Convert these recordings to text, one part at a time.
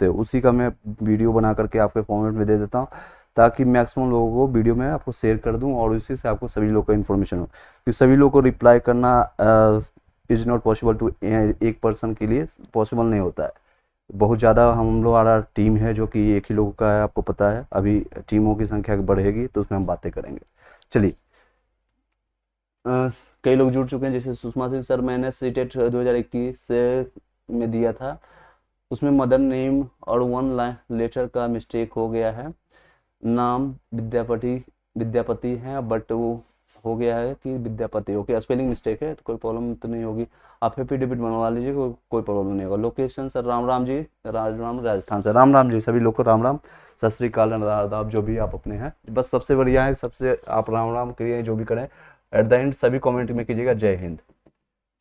पूछते हो, उसी का मैं वीडियो बना करके आपके फॉर्मेट में दे देता हूँ, ताकि मैक्सिमम लोगों को वीडियो में आपको शेयर कर दूं और उसी से आपको सभी लोग का इन्फॉर्मेशन हो। क्योंकि सभी लोग को रिप्लाई करना इज़ नॉट पॉसिबल टू, एक पर्सन के लिए पॉसिबल नहीं होता है। बहुत ज़्यादा हम लोग हमारा टीम है जो कि एक ही लोगों का है, आपको पता है। अभी टीमों की संख्या बढ़ेगी तो उसमें हम बातें करेंगे। चलिए, कई लोग जुड़ चुके हैं, जैसे सुषमा सिंह सर, मैंने सीटेट 2021 में दिया था, उसमें मदर नेम और वन लाइन लेटर का मिस्टेक हो गया है। नाम विद्यापति है, बट वो हो गया है कि विद्यापति। ओके, स्पेलिंग मिस्टेक है तो कोई प्रॉब्लम तो नहीं होगी। आप एफिडेविट बनवा लीजिए, कोई प्रॉब्लम नहीं होगा। लोकेशन सर राम राम जी, राजस्थान से राम राम जी, सभी लोग को राम राम, सत श्रीकाल, आदाब, जो भी आप अपने हैं। बस सबसे बढ़िया है, सबसे आप राम राम करिए, जो भी करें। एट द एंड सभी कमेंट में कीजिएगा जय हिंद,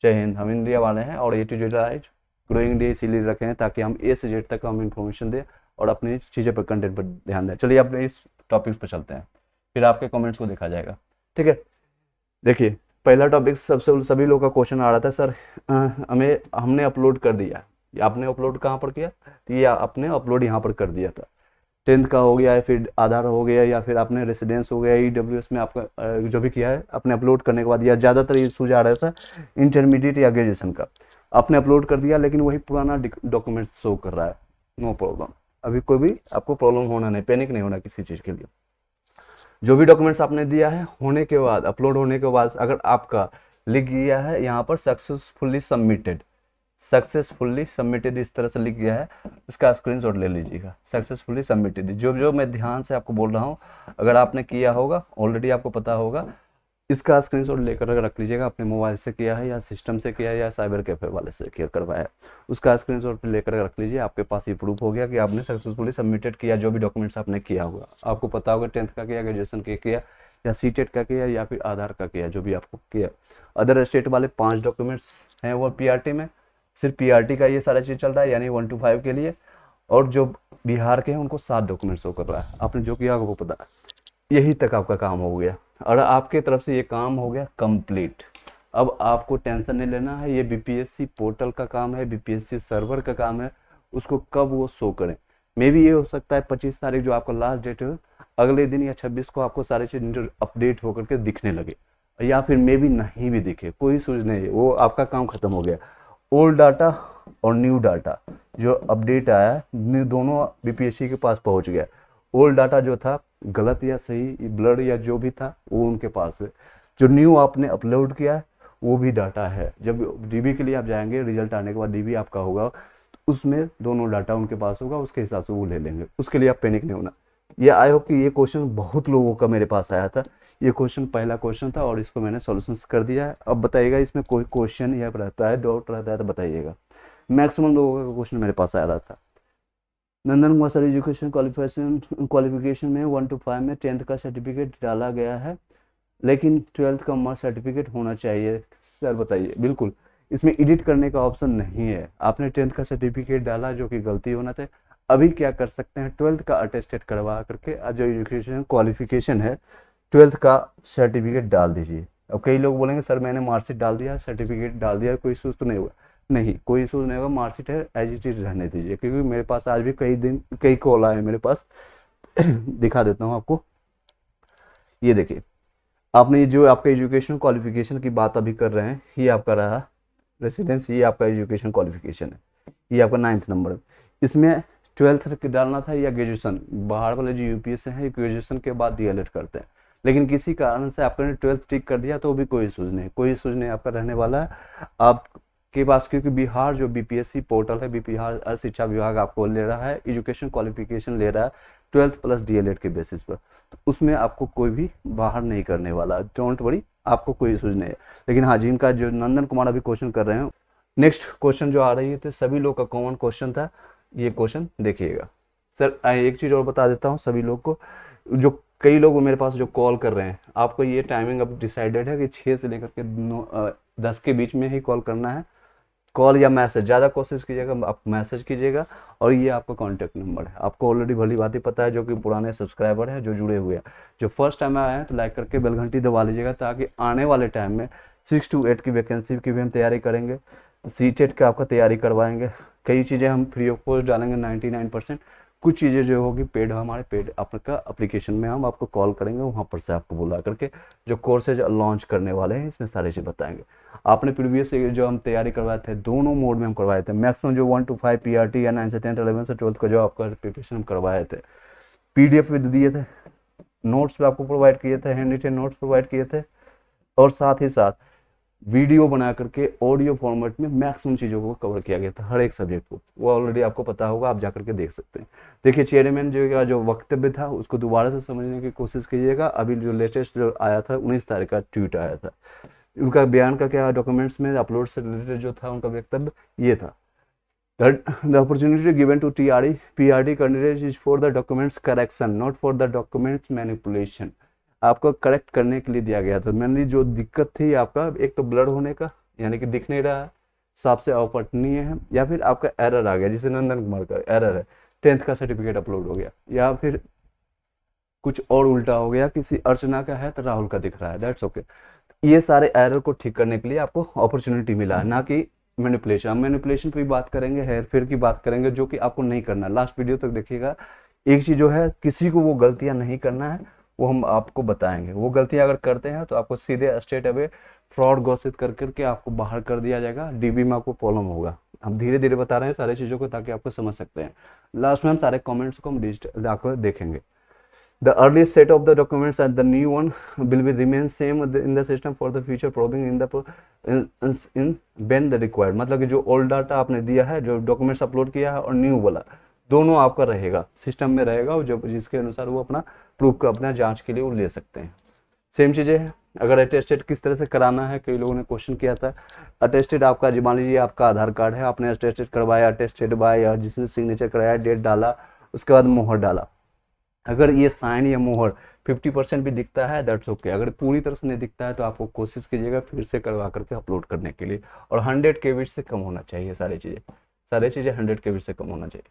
जय हिंद। हम इंडिया वाले हैं और A to Z right growing day इसीलिए रखे हैं ताकि हम ए से जेड तक हम इन्फॉर्मेशन दें और अपनी चीज़ें पर, कंटेंट पर ध्यान दें। चलिए अपने इस टॉपिक पर चलते हैं, फिर आपके कमेंट्स को देखा जाएगा। ठीक है, देखिए पहला टॉपिक सबसे सभी लोग का क्वेश्चन आ रहा था, सर हमने अपलोड कर दिया। आपने अपलोड कहाँ पर किया? तो ये आपने अपलोड यहाँ पर कर दिया था। 10th का हो गया है, फिर आधार हो गया, या फिर आपने रेसिडेंस हो गया, EWS में आपका जो भी किया है आपने अपलोड करने के बाद, या ज़्यादातर ये सूझ आ रहा था इंटरमीडिएट या ग्रेजुएशन का, आपने अपलोड कर दिया लेकिन वही पुराना डॉक्यूमेंट शो कर रहा है। नो प्रॉब्लम, अभी कोई भी आपको प्रॉब्लम होना नहीं, पैनिक नहीं होना किसी चीज़ के लिए। जो भी डॉक्यूमेंट्स आपने दिया है होने के बाद, अपलोड होने के बाद, अगर आपका लिख गया है यहाँ पर सक्सेसफुली सबमिटेड इस तरह से लिख गया है, इसका स्क्रीनशॉट ले लीजिएगा। सक्सेसफुली सबमिटेड, जो मैं ध्यान से आपको बोल रहा हूँ, अगर आपने किया होगा ऑलरेडी आपको पता होगा, इसका स्क्रीनशॉट लेकर रख लीजिएगा। अपने मोबाइल से किया है या सिस्टम से किया है या साइबर कैफे वाले से केयर करवाया है, उसका स्क्रीनशॉट लेकर रख लीजिए। आपके पास ये प्रूफ हो गया कि आपने सक्सेसफुली सबमिटेड किया जो भी डॉक्यूमेंट्स आपने किया होगा। आपको पता होगा 10th का किया, ग्रेजुएशन का किया, या सीटेट का किया, या फिर आधार का किया, जो भी आपको किया। अदर स्टेट वाले 5 डॉक्यूमेंट्स हैं वो PRT में, सिर्फ PRT का ये सारा चीज़ चल रहा है, यानी 1 to 5 के लिए। और जो बिहार के हैं उनको 7 डॉक्यूमेंट्स शो कर रहा है। आपने जो किया होगा वो पता है, यही तक आपका काम हो गया और आपके तरफ से ये काम हो गया कंप्लीट। अब आपको टेंशन नहीं लेना है, ये BPSC पोर्टल का काम है, BPSC सर्वर का काम है, उसको कब वो शो करें। मे भी ये हो सकता है 25 तारीख जो आपका लास्ट डेट है, अगले दिन या 26 को आपको सारी चीज़ अपडेट होकर के दिखने लगे, या फिर मे भी नहीं भी दिखे, कोई सूझ नहीं है, वो आपका काम खत्म हो गया। ओल्ड डाटा और न्यू डाटा जो अपडेट आया है, दोनों BPSC के पास पहुंच गया। ओल्ड डाटा जो था गलत या सही, ब्लड या जो भी था, वो उनके पास है। जो न्यू आपने अपलोड किया है वो भी डाटा है। जब DB के लिए आप जाएंगे, रिजल्ट आने के बाद DB आपका होगा, तो उसमें दोनों डाटा उनके पास होगा, उसके हिसाब से वो ले लेंगे। उसके लिए आप पैनिक नहीं होना। ये आई होप कि ये क्वेश्चन बहुत लोगों का मेरे पास आया था। ये क्वेश्चन पहला क्वेश्चन था और इसको मैंने सॉल्यूशन कर दिया है। अब बताइएगा इसमें कोई क्वेश्चन या रहता है, डाउट रहता है तो बताइएगा। मैक्सिमम लोगों का क्वेश्चन मेरे पास आ रहा था। नंदन कुमार सर, एजुकेशन क्वालिफिकेशन में 1 to 5 में 10th का सर्टिफिकेट डाला गया है, लेकिन 12th का मार्क्स सर्टिफिकेट होना चाहिए। सर बताइए, बिल्कुल इसमें एडिट करने का ऑप्शन नहीं है। आपने 10th का सर्टिफिकेट डाला जो कि गलती होना था। अभी क्या कर सकते हैं, 12th का अटेस्टेड करवा करके जो एजुकेशन क्वालिफिकेशन है 12th का सर्टिफिकेट डाल दीजिए। अब कई लोग बोलेंगे सर मैंने मार्कशीट डाल दिया, सर्टिफिकेट डाल दिया, कोई इशूज़ तो नहीं हुआ। नहीं, कोई इशू नहीं होगा, मार्कशीट है एज इट इज रहने दीजिए। क्योंकि मेरे पास आज भी कई कॉल आए मेरे पास दिखा देता हूँ आपको। ये देखिए, आपने जो आपका एजुकेशन क्वालिफिकेशन की बात अभी कर रहे हैं, ये आपका रहा रेसिडेंस, ये आपका एजुकेशन क्वालिफिकेशन है, ये आपका 9th नंबर। इसमें 12th डालना था या ग्रेजुएशन। बाहर वाले जो UPS से हैं ग्रेजुएशन के बाद DLED करते हैं, लेकिन किसी कारण से आपने 12th टिक कर दिया तो भी कोई सूझ नहीं, कोई सूझ नहीं आपका रहने वाला है आपके पास। क्योंकि बिहार जो BPSC पोर्टल है, बिहार शिक्षा विभाग आपको ले रहा है, एजुकेशन क्वालिफिकेशन ले रहा है 12th प्लस DLED के बेसिस पर, तो उसमें आपको कोई भी बाहर नहीं करने वाला। डोंट वरी, आपको कोई सूझ नहीं है। लेकिन हाँ, जिनका जो नंदन कुमार अभी क्वेश्चन कर रहे हैं, नेक्स्ट क्वेश्चन जो आ रही है सभी लोग का कॉमन क्वेश्चन था, ये क्वेश्चन देखिएगा। सर एक चीज़ और बता देता हूँ सभी लोग को, जो कई लोग मेरे पास जो कॉल कर रहे हैं, आपको ये टाइमिंग अब डिसाइडेड है कि 6 से लेकर के 10 के बीच में ही कॉल करना है। कॉल या मैसेज, ज़्यादा कोशिश कीजिएगा आप मैसेज कीजिएगा। और ये आपका कॉन्टैक्ट नंबर है, आपको ऑलरेडी भली बात ही पता है, जो कि पुराने सब्सक्राइबर हैं जो जुड़े हुए हैं। जो फर्स्ट टाइम आए हैं तो लाइक करके बेल घंटी दबा लीजिएगा, ताकि आने वाले टाइम में 6 to 8 की वैकेंसी की भी हम तैयारी करेंगे। सीटेट का आपका तैयारी करवाएंगे, कई चीज़ें हम फ्री ऑफ कॉस्ट डालेंगे 99%। कुछ चीज़ें जो होगी पेड, हमारे पेड आपका एप्लीकेशन में हम आपको कॉल करेंगे, वहाँ पर से आपको बुला करके जो कोर्सेज लॉन्च करने वाले हैं इसमें सारी चीज़ बताएंगे। आपने प्रीवियस जो हम तैयारी करवाए थे दोनों मोड में हम करवाए थे, मैक्सिमम जो 1 to 5 PRT या 9 से 10 11 से 12 का जो आपका प्रिपरेशन हम करवाए थे, PDF भी दिए थे, नोट्स भी आपको प्रोवाइड किए थे, हैंड रिटन नोट्स प्रोवाइड किए थे, और साथ ही साथ वीडियो बना करके ऑडियो फॉर्मेट में मैक्सिमम चीज़ों को कवर किया गया था हर एक सब्जेक्ट को। वो ऑलरेडी आपको पता होगा, आप जाकर के देख सकते हैं। देखिए चेयरमैन जो वक्तव्य था उसको दोबारा से समझने की कोशिश कीजिएगा। अभी जो लेटेस्ट जो आया था 19 तारीख का ट्वीट आया था, उनका बयान का क्या डॉक्यूमेंट्स में अपलोड से रिलेटेड जो था उनका वक्तव्य ये था, the opportunity given to PRT candidates is for the documents correction, not for the documents manipulation। आपको करेक्ट करने के लिए दिया गया था। मेनली जो दिक्कत थी आपका, एक तो ब्लर होने का, यानी कि दिख नहीं रहा है, साफ से अपठनीय है, या फिर आपका एरर आ गया, जिसे नंदन कुमार का एरर है, 10th का सर्टिफिकेट अपलोड हो गया, या फिर कुछ और उल्टा हो गया, किसी अर्चना का है तो राहुल का दिख रहा है, दैट्स ओके। ये सारे एरर को ठीक करने के लिए आपको अपॉर्चुनिटी मिला है, ना कि मैनिपुलेशन। हम मैनिपुलेशन पे भी बात करेंगे, हेयर फेयर की बात करेंगे, जो कि आपको नहीं करना। लास्ट वीडियो तक देखिएगा। एक चीज़ जो है, किसी को वो गलतियां नहीं करना है, वो हम आपको बताएंगे। वो गलतियां अगर करते हैं तो आपको सीधे स्ट्रेट अवे फ्रॉड घोषित कर करके आपको बाहर कर दिया जाएगा, DB में आपको प्रॉब्लम होगा। हम धीरे धीरे बता रहे हैं सारी चीज़ों को ताकि आपको समझ सकते हैं। लास्ट में हम सारे कॉमेंट्स को हम डिजिटल आपको देखेंगे। The earliest set of the documents and the new one will be remain same in the system for the future probing in the in when the required। मतलब कि जो ओल्ड डाटा आपने दिया है, जो डॉक्यूमेंट्स अपलोड किया है, और न्यू वाला दोनों आपका रहेगा, सिस्टम में रहेगा, और जब जिसके अनुसार वो अपना प्रूफ का अपना जांच के लिए वो ले सकते हैं। सेम चीज़ें हैं। अगर अटेस्टेड किस तरह से कराना है, कई लोगों ने क्वेश्चन किया था। अटेस्टेड आपका, मान लीजिए आपका आधार कार्ड है, आपने अटेस्टेड करवाया, अटेस्टेड बाय, या जिसने सिग्नेचर कराया, डेट डाला, उसके बाद मोहर डाला। अगर ये साइन या मोहर 50% भी दिखता है, दैट्स ओके। अगर पूरी तरह से नहीं दिखता है तो आपको कोशिश कीजिएगा फिर से करवा करके अपलोड करने के लिए, और 100 KB से कम होना चाहिए। सारी चीज़ें 100 KB से कम होना चाहिए।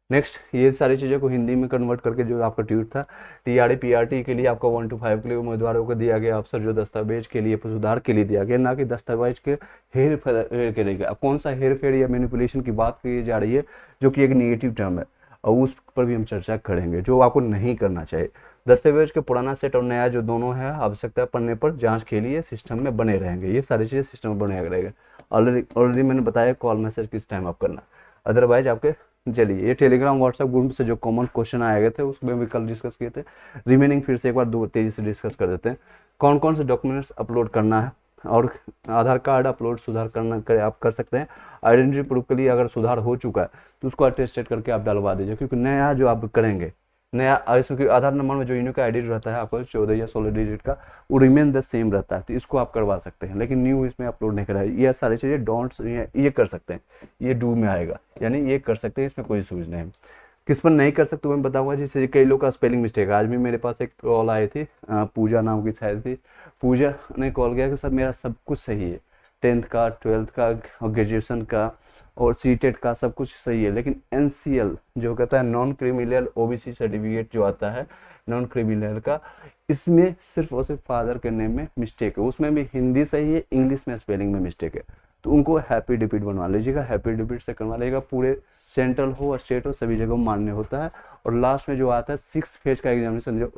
नेक्स्ट, ये सारी चीज़ों को हिंदी में कन्वर्ट करके जो आपका ट्वीट था, TRD PRT के लिए आपका 1 to 5 के लिए उम्मीदवारों को दिया गया अवसर, जो दस्तावेज के लिए सुधार के लिए दिया गया, ना कि दस्तावेज के हेर फेर के लिए। अब कौन सा हेर फेर या मैनिपुलेशन की बात की जा रही है, जो कि एक नेगेटिव टर्म है, और उस पर भी हम चर्चा करेंगे, जो आपको नहीं करना चाहिए। दस्तावेज के पुराना सेट और नया जो दोनों है, आवश्यकता पड़ने पर जांच के लिए सिस्टम में बने रहेंगे। ये सारी चीज़ें सिस्टम में बने रहेंगे। ऑलरेडी मैंने बताया कॉल मैसेज किस टाइम आप करना, अदरवाइज आपके। चलिए, ये टेलीग्राम व्हाट्सएप ग्रुप से जो कॉमन क्वेश्चन आए गए थे उसमें भी कल डिस्कस किए थे। रिमेनिंग फिर से एक बार दो तेजी से डिस्कस कर देते हैं। कौन कौन से डॉक्यूमेंट्स अपलोड करना है, और आधार कार्ड अपलोड सुधार आप कर सकते हैं। आइडेंटिटी प्रूफ के लिए अगर सुधार हो चुका है तो उसको अटेस्टेड करके आप डलवा दीजिए, क्योंकि नया जो आप करेंगे, नया इसमें आधार नंबर में जो यूनिक आईडी रहता है आपको 14 या 16 डिजिट का, वो रिमेन द सेम रहता है, तो इसको आप करवा सकते हैं। लेकिन न्यू इसमें अपलोड नहीं कराए। ये सारी चीज़ें डोंट्स ये कर सकते हैं, ये डू में आएगा, यानी ये कर सकते हैं, इसमें कोई सूझ नहीं है। किस पर नहीं कर सकते मैं बताऊंगा। जैसे कई लोग का स्पेलिंग मिस्टेक है। आज भी मेरे पास एक कॉल आई थी, पूजा नाम की शायद थी, पूजा ने कॉल किया कि सर मेरा सब कुछ सही है, 10th का, 12th का, ग्रेजुएशन का और सीटेट का सब कुछ सही है, लेकिन NCL जो कहता है नॉन क्रिमिनल OBC सर्टिफिकेट जो आता है नॉन क्रिमिनल का, इसमें सिर्फ और सिर्फ फादर के नेम में मिस्टेक है, उसमें भी हिंदी सही है, इंग्लिश में स्पेलिंग में मिस्टेक है। तो उनको हैप्पी डिपीट बनवा लीजिएगा, हैप्पी डिपीट से करवा लीजिएगा। पूरे सेंट्रल हो और स्टेट हो सभी जगह मान्य होता है। और लास्ट में जो आता है 6th फेज का एग्जामिनेशन जो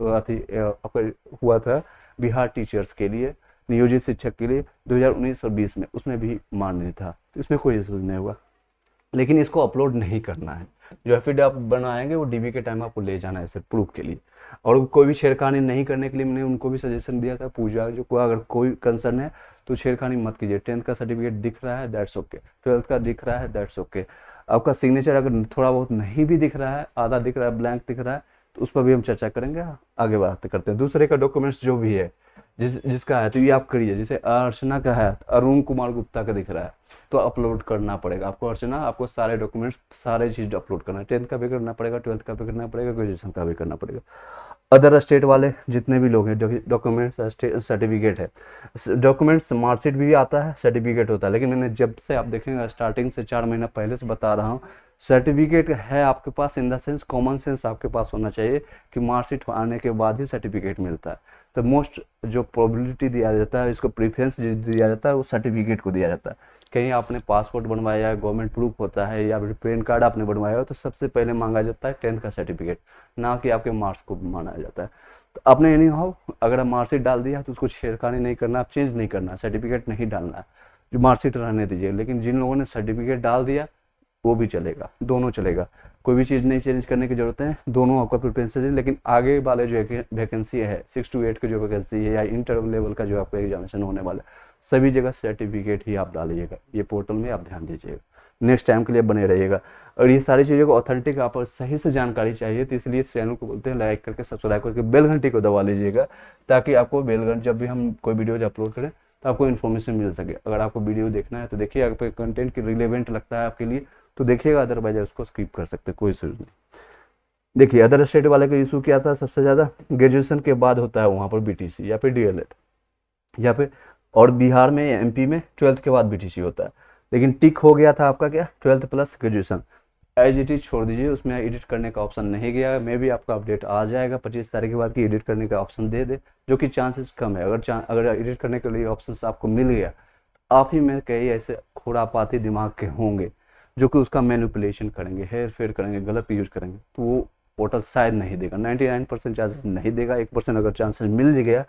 हुआ था बिहार टीचर्स के लिए, नियोजित शिक्षक के लिए 2019 और 20 में, उसमें भी मान्य था, तो इसमें कोई इशू नहीं होगा। लेकिन इसको अपलोड नहीं करना है। जो एफिडेविट आप बनाएंगे वो DB के टाइम आपको ले जाना है सिर्फ प्रूफ के लिए। और कोई भी छेड़खानी नहीं करने के लिए मैंने उनको भी सजेशन दिया था, पूजा जो को अगर कोई कंसर्न है तो छेड़खानी मत कीजिए। 10th का सर्टिफिकेट दिख रहा है, दैट्स ओके। 12th का दिख रहा है, दैट्स ओके। आपका सिग्नेचर अगर थोड़ा बहुत नहीं भी दिख रहा है, आधा दिख रहा है, ब्लैंक दिख रहा है, तो उस पर भी हम चर्चा करेंगे, आगे बात करते हैं। दूसरे का डॉक्यूमेंट्स जो भी है जिसका है तो ये आप करिए। जैसे अर्चना का है, अरुण कुमार गुप्ता का दिख रहा है, तो अपलोड करना पड़ेगा आपको। अर्चना, आपको सारे डॉक्यूमेंट्स सारे चीज़ अपलोड करना है। 10th का भी करना पड़ेगा, 12th का भी करना पड़ेगा, ग्रेजुएशन का भी करना पड़ेगा। अदर स्टेट वाले जितने भी लोग हैं, डॉक्यूमेंट्स सर्टिफिकेट है, डॉक्यूमेंट्स मार्कशीट भी आता है, सर्टिफिकेट होता है। लेकिन मैंने जब से आप देखेंगे स्टार्टिंग से 4 महीना पहले से बता रहा हूँ, सर्टिफिकेट है आपके पास, in the sense common sense आपके पास होना चाहिए कि मार्कशीट आने के बाद ही सर्टिफिकेट मिलता है। तो मोस्ट जो प्रोबेबिलिटी दिया जाता है, इसको प्रेफरेंस दिया जाता है, वो सर्टिफिकेट को दिया जाता है। कहीं आपने पासपोर्ट बनवाया है, गवर्नमेंट प्रूफ होता है, या फिर पैन कार्ड आपने बनवाया हो, तो सबसे पहले मांगा जाता है 10th का सर्टिफिकेट, ना कि आपके मार्क्स को माना जाता है। तो आपने एनी हाउ अगर आप मार्कशीट डाल दिया तो उसको छेड़खानी नहीं करना, आप चेंज नहीं करना, सर्टिफिकेट नहीं डालना है, जो मार्कशीट रहने दीजिए। लेकिन जिन लोगों ने सर्टिफिकेट डाल दिया वो भी चलेगा, दोनों चलेगा, कोई भी चीज़ नहीं चेंज करने की जरूरत है, दोनों आपका प्रेफरेंस है। लेकिन आगे वाले जो वैकेंसी है 6 to 8 की जो वैकेंसी है, या इंटर लेवल का जो आपका एग्जामिनेशन होने वाला है, सभी जगह सर्टिफिकेट ही आप डालिएगा, ये पोर्टल में आप ध्यान दीजिएगा, नेक्स्ट टाइम के लिए बने रहिएगा। और ये सारी चीज़ों को ऑथेंटिक आप सही से जानकारी चाहिए, तो इसलिए इस चैनल को बोलते हैं लाइक करके सब्सक्राइब करके बेल घंटी को दबा लीजिएगा, ताकि आपको बेल घंटी जब भी हम कोई वीडियोज अपलोड करें तो आपको इन्फॉर्मेशन मिल सके। अगर आपको वीडियो देखना है तो देखिए, अगर कंटेंट की रिलेवेंट लगता है आपके लिए तो देखिएगा, अदरवाइज उसको स्किप कर सकते, कोई इशू नहीं। देखिए अदर स्टेट वाले का इशू क्या था, सबसे ज़्यादा ग्रेजुएशन के बाद होता है वहाँ पर बीटीसी या फिर डीएलएड, या फिर और बिहार में एमपी में 12th के बाद बीटीसी होता है। लेकिन टिक हो गया था आपका क्या, 12th plus graduation, as it is छोड़ दीजिए, उसमें एडिट करने का ऑप्शन नहीं गया। मे भी आपका अपडेट आ जाएगा 25 तारीख के बाद कि एडिट करने का ऑप्शन दे दे, जो कि चांसेस कम है। अगर एडिट करने के लिए ऑप्शन आपको मिल गया, आप ही में कई ऐसे खुरापाती दिमाग के होंगे जो कि उसका मैनिपुलेशन करेंगे, हेर फेर करेंगे, गलत यूज करेंगे, तो वो पोर्टल शायद नहीं देगा, 99% चांसेस नहीं देगा। 1% अगर चांसेस मिल गया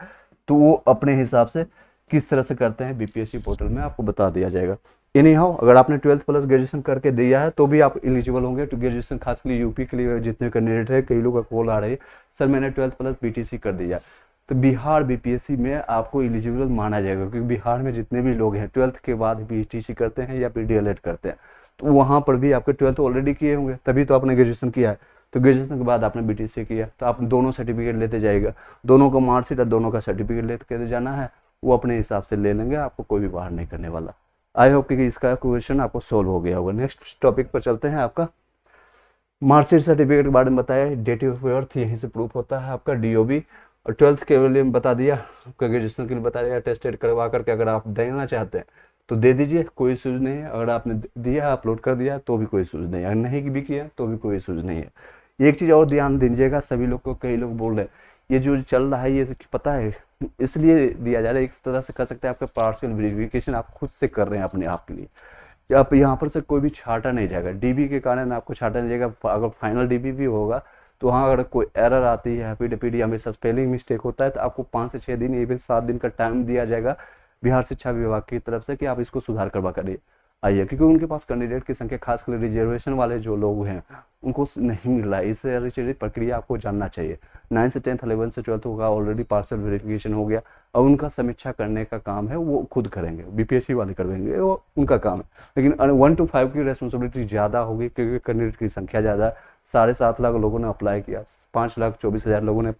तो वो अपने हिसाब से किस तरह से करते हैं बीपीएससी पोर्टल में आपको बता दिया जाएगा। एनी हाउ अगर आपने 12th प्लस ग्रेजुएशन करके दिया है तो भी आप एलिजिबल होंगे। तो ग्रेजुएशन खासकर यूपी के लिए जितने कैंडिडेट है, कई लोगों का कॉल आ रही है, सर मैंने 12th प्लस बीटीसी कर दिया, तो बिहार बीपीएससी में आपको एलिजिबल माना जाएगा, क्योंकि बिहार में जितने भी लोग हैं 12th के बाद बीटीसी करते हैं या फिर डीएलएड करते हैं, तो वहाँ पर भी आपके 12th ऑलरेडी किए होंगे, तभी तो आपने ग्रेजुएशन किया है। तो ग्रेजुएशन के बाद आपने बीटीसी किया, तो आप दोनों सर्टिफिकेट लेते जाएगा, दोनों का मार्कशीट और दोनों का सर्टिफिकेट लेते जाना है, वो अपने हिसाब से ले लेंगे, आपको कोई भी बाहर नहीं करने वाला। आई होप कि इसका क्वेश्चन आपको सोल्व हो गया होगा। नेक्स्ट टॉपिक पर चलते हैं। आपका मार्कशीट सर्टिफिकेट के बारे में बताया, डेट ऑफ बर्थ यहीं से प्रूफ होता है आपका, डीओबी, और 12th के लिए बता दिया, आपका ग्रेजुएशन के लिए बता दिया, टेस्टेड करवा करके अगर आप देना चाहते हैं तो दे दीजिए, कोई इशूज नहीं है। अगर आपने दिया, अपलोड कर दिया तो भी कोई इशूज नहीं है, अगर नहीं भी किया तो भी कोई इशूज नहीं है। एक चीज़ और ध्यान दीजिएगा सभी लोग को, कई लोग बोल रहे हैं ये जो चल रहा है ये पता है इसलिए दिया जा रहा है, एक तरह से कर सकते हैं आपका पार्शियल वेरिफिकेशन आप खुद से कर रहे हैं अपने आप के लिए। आप यहाँ पर से कोई भी छाटा नहीं जाएगा, डीबी के कारण आपको छाटा नहीं जाएगा। अगर फाइनल डीबी भी होगा तो वहाँ अगर कोई एरर आती है, पीडीपीडी हमेशा स्पेलिंग मिस्टेक होता है, तो आपको 5 से 6 दिन, इवन 7 दिन का टाइम दिया जाएगा बिहार शिक्षा विभाग की तरफ से कि आप इसको सुधार करवा करिए आइए, क्योंकि उनके पास कैंडिडेट की संख्या खासकर रिजर्वेशन वाले जो लोग हैं उनको नहीं मिल रहा है। इससे रिलेटेड प्रक्रिया आपको जानना चाहिए। 9 से 10th 11 से 12th होगा, ऑलरेडी पार्सल वेरिफिकेशन हो गया, और उनका समीक्षा करने का काम है वो खुद करेंगे, बीपीएससी वाले करेंगे, वो उनका काम है। लेकिन 1 to 5 की रेस्पॉन्सिबिलिटी ज़्यादा होगी, क्योंकि कैंडिडेट की संख्या ज़्यादा है। 7.5 लाख लोगों ने अप्लाई किया, 5,24,000 लोगों ने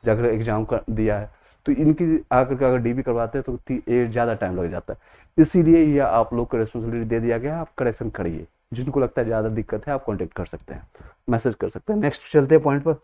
जाकर एग्जाम कर दिया है, तो इनकी आकर के अगर डीबी करवाते हैं तो ज़्यादा टाइम लग जाता है। इसीलिए ये आप लोग को रिस्पॉन्सिबिलिटी दे दिया गया है, आप करेक्शन करिए। जिनको लगता है ज़्यादा दिक्कत है आप कांटेक्ट कर सकते हैं, मैसेज कर सकते हैं। नेक्स्ट चलते हैं पॉइंट पर।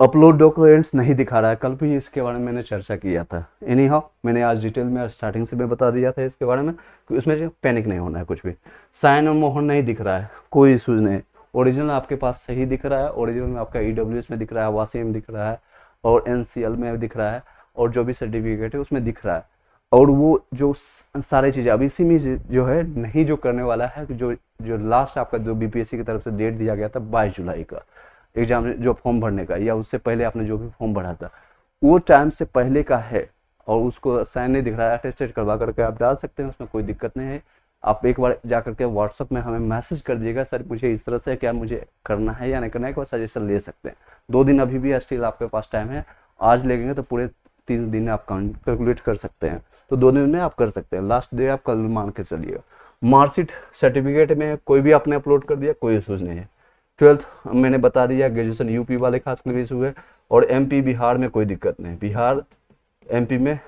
अपलोड डॉक्यूमेंट्स नहीं दिखा रहा है, कल भी इसके बारे में मैंने चर्चा किया था। एनी हाउ मैंने आज डिटेल में स्टार्टिंग से मैं बता दिया था इसके बारे में कि उसमें पैनिक नहीं होना है कुछ भी। साइन और मोहर नहीं दिख रहा है, कोई इशूज नहीं। ओरिजिनल आपके पास सही दिख रहा है, ओरिजिनल में आपका ईडब्ल्यूएस में दिख रहा है, वासी में दिख रहा है, और एनसीएल में दिख रहा है, और जो भी सर्टिफिकेट है उसमें दिख रहा है। और वो जो सारी चीज़ें अब इसी में जो है नहीं जो करने वाला है, जो लास्ट आपका जो बीपीएससी की तरफ से डेट दिया गया था 22 जुलाई का एग्जाम जो फॉर्म भरने का, या उससे पहले आपने जो भी फॉर्म भरा था वो टाइम से पहले का है, और उसको साइन नहीं दिख रहा है, अटेस्टेड करवा करके आप डाल सकते हैं, उसमें कोई दिक्कत नहीं है। आप एक बार जा करके व्हाट्सअप में हमें मैसेज कर दीजिएगा, सर मुझे इस तरह से क्या मुझे करना है या नहीं करना है, एक बार सजेशन ले सकते हैं। 2 दिन अभी भी स्टिल आपके पास टाइम है, आज लेंगे तो पूरे 3 दिन आप कैलकुलेट कर सकते हैं, तो 2 दिन में आप कर सकते हैं। लास्ट डे आप कल मान के चलिएगा। मार्कशीट सर्टिफिकेट में कोई भी आपने अपलोड कर दिया, कोई इशूज नहीं है। 12th मैंने बता दिया, ग्रेजुएशन यूपी वाले खासकर इशू है, और एमपी बिहार में कोई दिक्कत नहीं। बिहार एमपी में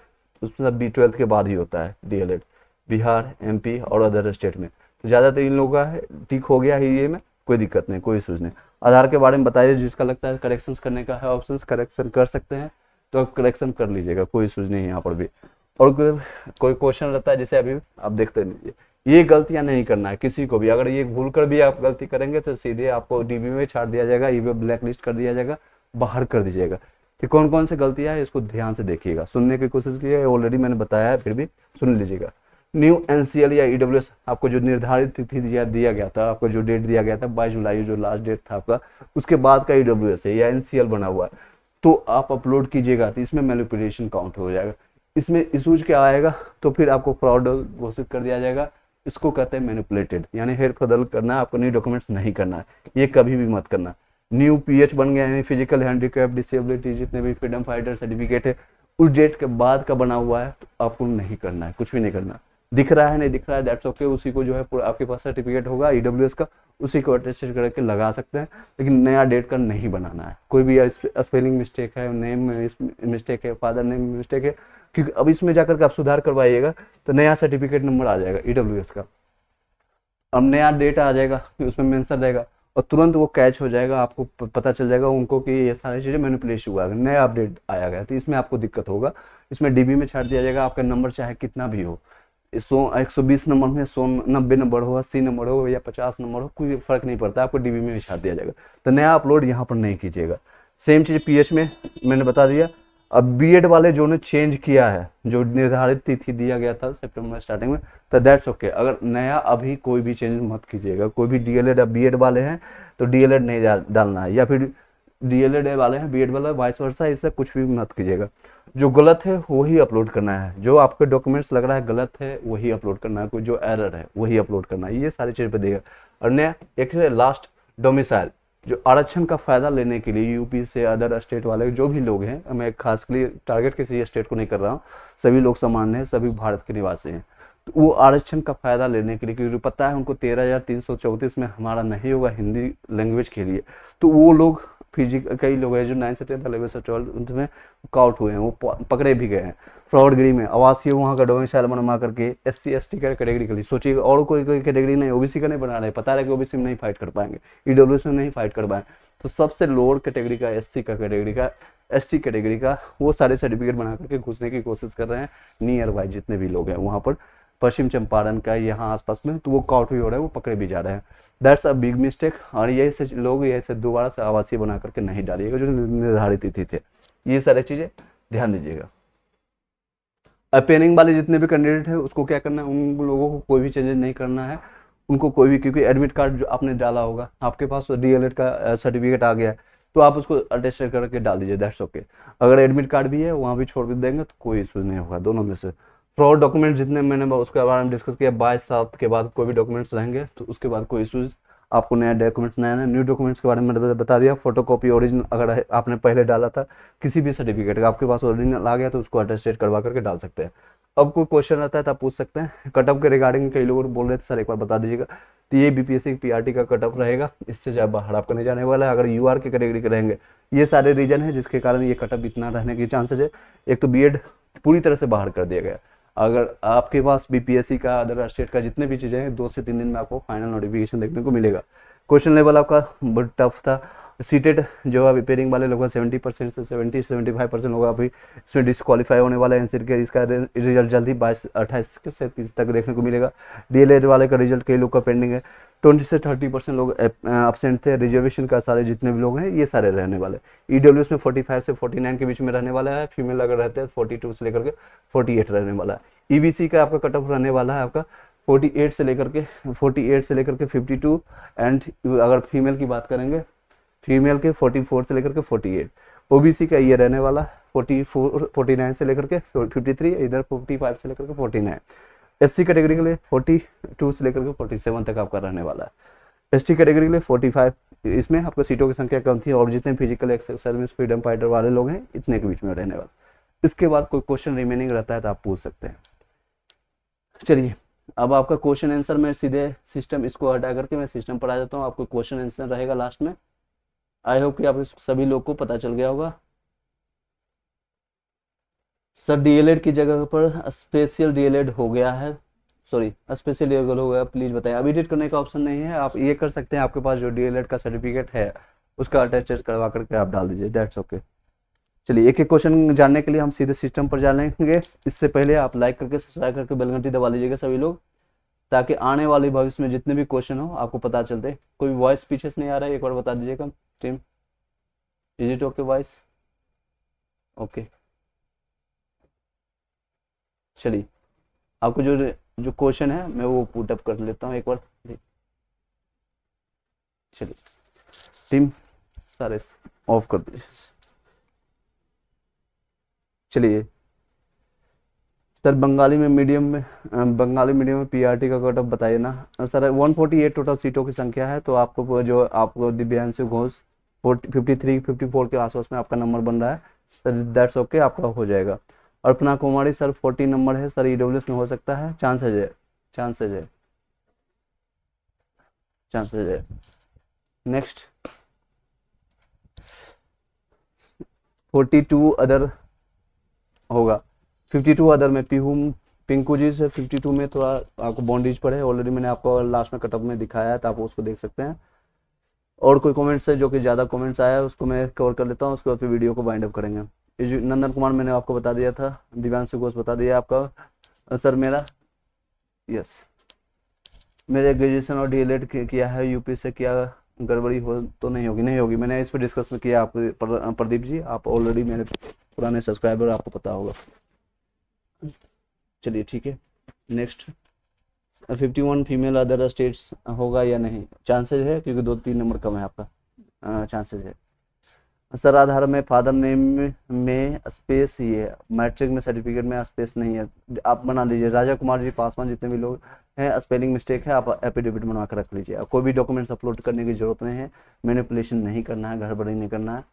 उसमें सब 12th के बाद ही होता है डीएलएड, बिहार एमपी और अदर स्टेट में ज़्यादातर इन लोगों का है। ठीक हो गया है ये में, कोई दिक्कत नहीं, कोई इशूज नहीं। आधार के बारे में बताइए, जिसका लगता है करेक्शंस करने का है ऑप्शन, करेक्शन कर सकते हैं तो आप करेक्शन कर लीजिएगा, कोई इशूज नहीं है यहाँ पर भी। और कोई क्वेश्चन रहता है जैसे अभी आप देखते लीजिए, ये गलतियां नहीं करना है किसी को भी। अगर ये भूल कर भी आप गलती करेंगे तो सीधे आपको डीबी में छाड़ दिया जाएगा, ये ब्लैक लिस्ट कर दिया जाएगा, बाहर कर दीजिएगा। तो कौन कौन सी गलतियां है इसको ध्यान से देखिएगा, सुनने की कोशिश कीजिए, ऑलरेडी मैंने बताया है, फिर भी सुन लीजिएगा। न्यू एनसीएल या ईडब्ल्यूएस आपको जो निर्धारित तिथि दिया गया था, आपको जो डेट दिया गया था 22 जुलाई जो लास्ट डेट था आपका, उसके बाद का ईडब्ल्यूएस है या एनसीएल बना हुआ है, तो आप अपलोड कीजिएगा, तो इसमें मैनिपुलेशन काउंट हो जाएगा। इसमें इशूज क्या आएगा, तो फिर आपको फ्रॉड घोषित कर दिया जाएगा। इसको कहते हैं मैनिपुलेटेड, यानी हेर बदल करना है, आपको न्यू डॉक्यूमेंट्स नहीं करना है, ये कभी भी मत करना। न्यू पीएच बन गया, यानी फिजिकल हैंडीकैप, डिसेबिलिटी, जितने भी फ्रीडम फाइटर सर्टिफिकेट है उस डेट के बाद का बना हुआ है, तो आपको नहीं करना है, कुछ भी नहीं करना। दिख रहा है नहीं दिख रहा है दैट्स ओके, उसी को जो है आपके पास सर्टिफिकेट होगा ईडब्ल्यूएस का, उसी को अटेस्टेड करके लगा सकते हैं, लेकिन नया डेट का नहीं बनाना है। कोई भी स्पेलिंग मिस्टेक है, नेम मिस्टेक है, फादर नेम मिस्टेक है, क्योंकि अब इसमें जाकर के आप सुधार करवाइएगा तो नया सर्टिफिकेट नंबर आ जाएगा ईडब्ल्यूएस का, अब नया डेट आ जाएगा, उसमें मेंशन रहेगा और तुरंत वो कैच हो जाएगा, आपको पता चल जाएगा उनको कि ये सारी चीज़ें मैनिपुलेशन हुआ है, नया अपडेट आया गया, तो इसमें आपको दिक्कत होगा। इसमें डीबी में छाट दिया जाएगा, आपका नंबर चाहे कितना भी हो, 120 नंबर में 190 नंबर हो, 80 नंबर हो या 50 नंबर हो, कोई फर्क नहीं पड़ता, आपको डीबी में छाट दिया जाएगा। तो नया अपलोड यहाँ पर नहीं कीजिएगा। सेम चीज़ पीएच में मैंने बता दिया। अब बीएड वाले जो ने चेंज किया है, जो निर्धारित तिथि दिया गया था सितंबर स्टार्टिंग में, तो दैट्स ओके। अगर नया अभी कोई भी चेंज मत कीजिएगा। कोई भी डीएलएड या बीएड वाले हैं तो डीएलएड नहीं डालना है, या फिर डीएलएड वाले हैं बीएड वाला वाइस वर्सा, इससे कुछ भी मत कीजिएगा। जो गलत है वही अपलोड करना है, जो आपके डॉक्यूमेंट्स लग रहा है गलत है वही अपलोड करना है, कोई जो एरर है वही अपलोड करना है, ये सारी चीज़ पे देगा। और नया एक लास्ट डोमिसाइल, जो आरक्षण का फायदा लेने के लिए यूपी से अदर स्टेट वाले जो भी लोग हैं, मैं खास के लिए टारगेट किसी स्टेट को नहीं कर रहा हूँ, सभी लोग समान हैं, सभी भारत के निवासी हैं, तो वो आरक्षण का फायदा लेने के लिए, क्योंकि पता है उनको 13,334 में हमारा नहीं होगा हिंदी लैंग्वेज के लिए, तो वो लोग कई लोग हैं जो 9 से 10 11 से 12 में काउट हुए हैं, वो पकड़े भी गए हैं फ्रॉडगिरी में। आवासीय वहाँ का डोमिसाइल बनवा करके SC ST का कैटेगरी के लिए सोचिए, और कोई कैटेगरी नहीं, ओबीसी का नहीं बना रहे, पता है कि ओबीसी में नहीं फाइट कर पाएंगे, ईडब्ल्यूएस में नहीं फाइट कर पाएंगे, तो सबसे लोअर कैटेगरी का, SC का कैटेगरी का, ST कैटेगरी का, वो सारे सर्टिफिकेट बना करके घुसने की कोशिश कर रहे हैं नियर बाई जितने भी लोग हैं वहाँ पर, पश्चिम चंपारण का यहाँ आसपास में, तो वो काउट भी हो रहा है, वो पकड़े भी जा रहे हैं। That's a big mistake. और ये से लोग ऐसे दोबारा से आवासीय बना करके नहीं डालिएगा जो निर्धारित तिथि थे, ये सारी चीज़ें ध्यान दीजिएगा। अपेयरिंग वाले जितने भी कैंडिडेट है उसको क्या करना है, उन लोगों को कोई भी चेंजेस नहीं करना है, उनको कोई भी, क्योंकि एडमिट कार्ड जो आपने डाला होगा, आपके पास डीएलएड का सर्टिफिकेट आ गया है, तो आप उसको अटेस्ट करके डाल दीजिए, दैट्स ओके। अगर एडमिट कार्ड भी है वहाँ भी छोड़ भी देंगे तो कोई इशू नहीं होगा, दोनों में से। फ्रॉड डॉक्यूमेंट जितने मैंने उसके बारे में डिस्कस किया, 22 साल के बाद कोई भी डॉक्यूमेंट्स रहेंगे तो उसके बाद कोई इशूज, आपको नया डॉक्यूमेंट्स नया न्यू डॉक्यूमेंट्स के बारे में बता दिया। फोटोकॉपी ओरिजिनल अगर आपने पहले डाला था किसी भी सर्टिफिकेट का, आपके पास ओरिजिनल आ गया तो उसको अटेस्टेड करवा करके डाल सकते हैं। अब कोई क्वेश्चन रहता है तो आप पूछ सकते हैं। कटअप के रिगार्डिंग कई लोग बोल रहे थे सर एक बार बता दीजिएगा, तो ये बीपीएससी पीआरटी का कटअप रहेगा, इससे ज़्यादा बाहर आपका नहीं जाने वाला है। अगर यूआर के कैटेगरी के रहेंगे, ये सारे रीजन है जिसके कारण ये कटअप इतना रहने की चांसेस है। एक तो बीएड पूरी तरह से बाहर कर दिया गया, अगर आपके पास बीपीएससी का अदर स्टेट का जितने भी चीज़ें हैं 2 से 3 दिन में आपको फाइनल नोटिफिकेशन देखने को मिलेगा। क्वेश्चन लेवल आपका बहुत टफ था। सीटेट जो अभी पेयरिंग वाले लगभग 70% से 70-75% लोग अभी इसमें डिस्क्वालीफाई होने वाला है। एनसीटी के इसका रिजल्ट जल्दी 22-28 से 30 तक देखने को मिलेगा। डीएलएड वाले का रिजल्ट कई लोग का पेंडिंग है। 20 से 30% लोग एब्सेंट थे। रिजर्वेशन का सारे जितने भी लोग हैं ये सारे रहने वाले। ईडब्ल्यूएस में 45 से 49 के बीच में रहने वाला है। फीमेल अगर रहते हैं 42 से लेकर के 48 रहने वाला है। ईबीसी का आपका कट ऑफ रहने वाला है आपका 48 से लेकर के 52 एंड अगर फीमेल की बात करेंगे फीमेल के 44 से लेकर के 48। ओबीसी का ये रहने वाला 49 से लेकर के 53, इधर 55 से लेकर के 49। एससी कैटेगरी के लिए 42 से लेकर के 47 तक आपका रहने वाला है। एसटी कैटेगरी के लिए 45, इसमें आपको सीटों की संख्या कम थी और जितने फिजिकल सर्विस फ्रीडम फाइटर वाले लोग हैं इतने के बीच में रहने वाला। इसके बाद कोई क्वेश्चन रिमेनिंग रहता है तो आप पूछ सकते हैं। चलिए अब आपका क्वेश्चन आंसर मैं सीधे सिस्टम इसको हटा करके मैं सिस्टम पर आ जाता हूँ। आपको क्वेश्चन आंसर रहेगा लास्ट में। आई होप कि आप सभी लोग को पता चल गया होगा। सर डीएलएड की जगह पर स्पेशल डीएलएड हो गया है, सॉरी स्पेशल डीएलएड हो गया, प्लीज बताएं। अब एडिट करने का ऑप्शन नहीं है, आप ये कर सकते हैं। आपके पास जो डीएलएड का सर्टिफिकेट है उसका अटैच करवा करके आप डाल दीजिए, दैट्स ओके। चलिए एक एक क्वेश्चन जानने के लिए हम सीधे सिस्टम पर जा लेंगे। इससे पहले आप लाइक करके सब्सक्राइब करके बेल घंटी दबा लीजिएगा सभी लोग, ताकि आने वाले भविष्य में जितने भी क्वेश्चन हो आपको पता चलते। कोई वॉइस पीछे से नहीं आ रहा है, एक बार बता दीजिएगा team. Is it okay voice? Okay. चलिए आपको जो जो क्वेश्चन है मैं वो पुट अप कर लेता हूँ एक बार। चलिए टीम सारे ऑफ कर दीजिए। चलिए सर, बंगाली मीडियम में पीआरटी का कट ऑफ बताइए ना। सर 148 टोटल सीटों की संख्या है, तो आपको दिव्यांशु घोष 53 54 के आसपास में आपका नंबर बन रहा है सर, दैट्स ओके, आपका हो जाएगा। अर्पणा कुमारी सर 40 नंबर है सर, ईडब्ल्यूएस में हो सकता है, चांसेज है, चांसेज है, चांसेज है। नेक्स्ट 42 अदर होगा, 52 अदर में पिंकू जी से 52 में थोड़ा आपको बॉन्डेज पर है, ऑलरेडी मैंने आपको लास्ट में कटअप में दिखाया है, तो आप उसको देख सकते हैं। और कोई कमेंट्स है जो कि ज़्यादा कमेंट्स आया है उसको मैं कवर कर लेता हूँ, उसके बाद फिर वीडियो को वाइंड अप करेंगे। नंदन कुमार मैंने आपको बता दिया था, दिव्यांशु घोष बता दिया आपका। सर मेरा यस, मेरे ग्रेजुएशन और डीएलएड किया है यूपी से, क्या गड़बड़ी हो तो नहीं होगी? नहीं होगी, मैंने इस पर डिस्कस में किया। आप प्रदीप जी आप ऑलरेडी मेरे पुराने सब्सक्राइबर, आपको पता होगा। चलिए ठीक है। नेक्स्ट 51 फीमेल अदर स्टेट्स होगा या नहीं? चांसेज है, क्योंकि 2-3 नंबर कम है आपका, चांसेज है। सर आधार में फादर नेम में स्पेस ही है, मैट्रिक में सर्टिफिकेट में स्पेस नहीं है, आप बना लीजिए। राजा कुमार जी पासवान जितने भी लोग हैं, स्पेलिंग मिस्टेक है, आप एफिडेविट बनवा कर रख लीजिए। कोई भी डॉक्यूमेंट्स अपलोड करने की जरूरत नहीं है, मैनिपुलेशन नहीं करना है, गड़बड़ी नहीं करना है।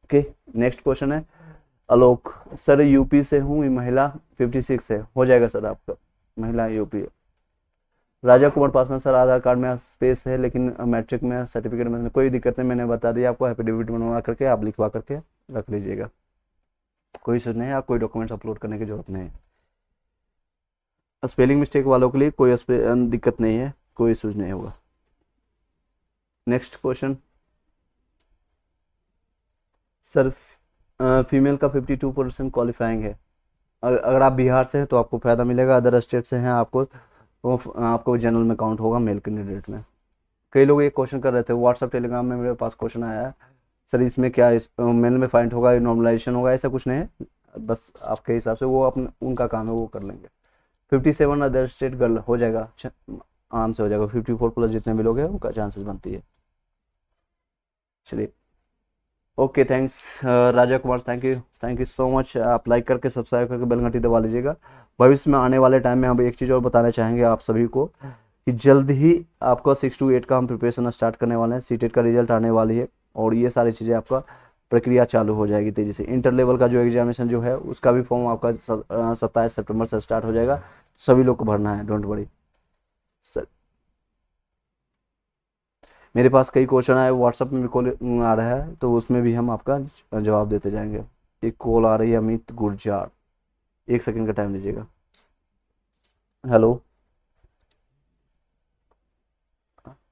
ओके नेक्स्ट क्वेश्चन है आलोक सर, यूपी से हूँ, महिला 56 है, हो जाएगा सर आपका, महिला यूपी है। राजा कुमार पासवान सर आधार कार्ड में स्पेस है, लेकिन मैट्रिक में सर्टिफिकेट में कोई दिक्कत नहीं, मैंने बता दिया आपको, एफिडेविट बनवा करके आप लिखवा करके रख लीजिएगा, कोई इशू नहीं है, आप कोई डॉक्यूमेंट्स अपलोड करने की जरूरत नहीं है। स्पेलिंग मिस्टेक वालों के लिए कोई दिक्कत नहीं है, कोई इशूज नहीं होगा। नेक्स्ट क्वेश्चन सर, फीमेल का 52% क्वालिफाइंग है, अगर आप बिहार से हैं तो आपको फ़ायदा मिलेगा, अदर स्टेट से हैं आपको जनरल में काउंट होगा मेल कैंडिडेट में। कई लोग ये क्वेश्चन कर रहे थे व्हाट्सअप टेलीग्राम में, मेरे पास क्वेश्चन आया है सर इसमें क्या मेल में फाइंड होगा, नॉर्मलाइजेशन होगा? ऐसा कुछ नहीं है, बस आपके हिसाब से वो अपने उनका काम है, वो कर लेंगे। 57 अदर स्टेट गर्ल हो जाएगा, आराम से हो जाएगा, 54 प्लस जितने भी लोग हैं उनका चांसेस बनती है। चलिए okay thanks Raja Kumar, thank you so much. आप लाइक करके सब्सक्राइब करके बेल घंटी दबा लीजिएगा। भविष्य में आने वाले टाइम में हम एक चीज़ और बताना चाहेंगे आप सभी को कि जल्द ही आपका 6 to 8 का हम प्रिपरेशन स्टार्ट करने वाले हैं, सीटेट का रिजल्ट आने वाली है और ये सारी चीज़ें आपका प्रक्रिया चालू हो जाएगी तेज़ी से। इंटर लेवल का जो एग्जामिनेशन जो है उसका भी फॉर्म आपका 27 सितंबर से स्टार्ट हो जाएगा, सभी लोग को भरना है, डोंट वरी सर। मेरे पास कई क्वेश्चन आए, व्हाट्सअप में भी कॉल आ रहा है, तो उसमें भी हम आपका जवाब देते जाएंगे। एक कॉल आ रही है अमित गुर्जार, 1 सेकंड का टाइम दीजिएगा। Hello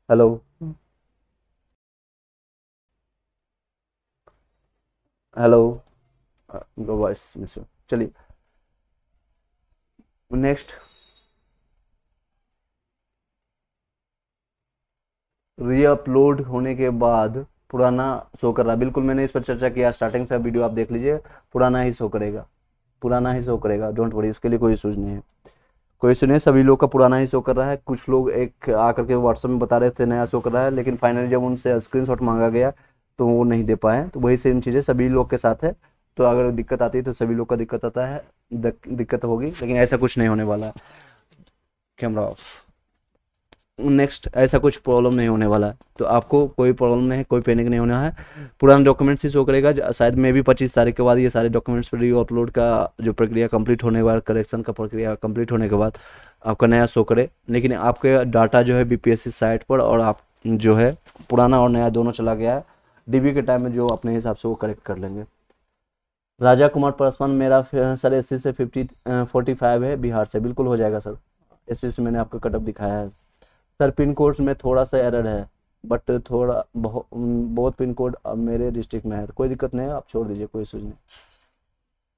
hello hello, voice miss. चलिए नेक्स्ट, रीअपलोड होने के बाद पुराना शो कर रहा है, बिल्कुल मैंने इस पर चर्चा किया, स्टार्टिंग से वीडियो आप देख लीजिए, पुराना ही शो करेगा, पुराना ही शो करेगा, डोंट वरी, उसके लिए कोई इशूज नहीं है, कोई इशू नहीं है, सभी लोग का पुराना ही शो कर रहा है। कुछ लोग एक आकर के व्हाट्सएप में बता रहे थे नया शो कर रहा है, लेकिन फाइनली जब उनसे स्क्रीनशॉट मांगा गया तो वो नहीं दे पाए, तो वही सेम चीज़ें सभी लोग के साथ है, तो अगर दिक्कत आती है तो सभी लोग का दिक्कत आता है, दिक्कत होगी, लेकिन ऐसा कुछ नहीं होने वाला है। Camera off. नेक्स्ट ऐसा कुछ प्रॉब्लम नहीं होने वाला है, तो आपको कोई प्रॉब्लम नहीं है, कोई पैनिक नहीं होना है, पुराना डॉक्यूमेंट्स ही शो करेगा। शायद मे भी 25 तारीख के बाद ये सारे डॉक्यूमेंट्स पर अपलोड का जो प्रक्रिया कंप्लीट होने के बाद, करेक्शन का प्रक्रिया कंप्लीट होने के बाद आपका नया शो करे, लेकिन आपके डाटा जो है बीपीएससी साइट पर, और आप जो है पुराना और नया दोनों चला गया है, डीबी के टाइम में जो अपने हिसाब से वो करेक्ट कर लेंगे। राजा कुमार पासवान मेरा सर एससी से 45 है, बिहार से, बिल्कुल हो जाएगा सर, एससी से मैंने आपका कटअप दिखाया है। सर पिन कोड में थोड़ा सा एरर है, बट थोड़ा बहुत पिन कोड मेरे डिस्ट्रिक्ट में है, तो कोई दिक्कत नहीं है, आप छोड़ दीजिए, कोई इशूज नहीं।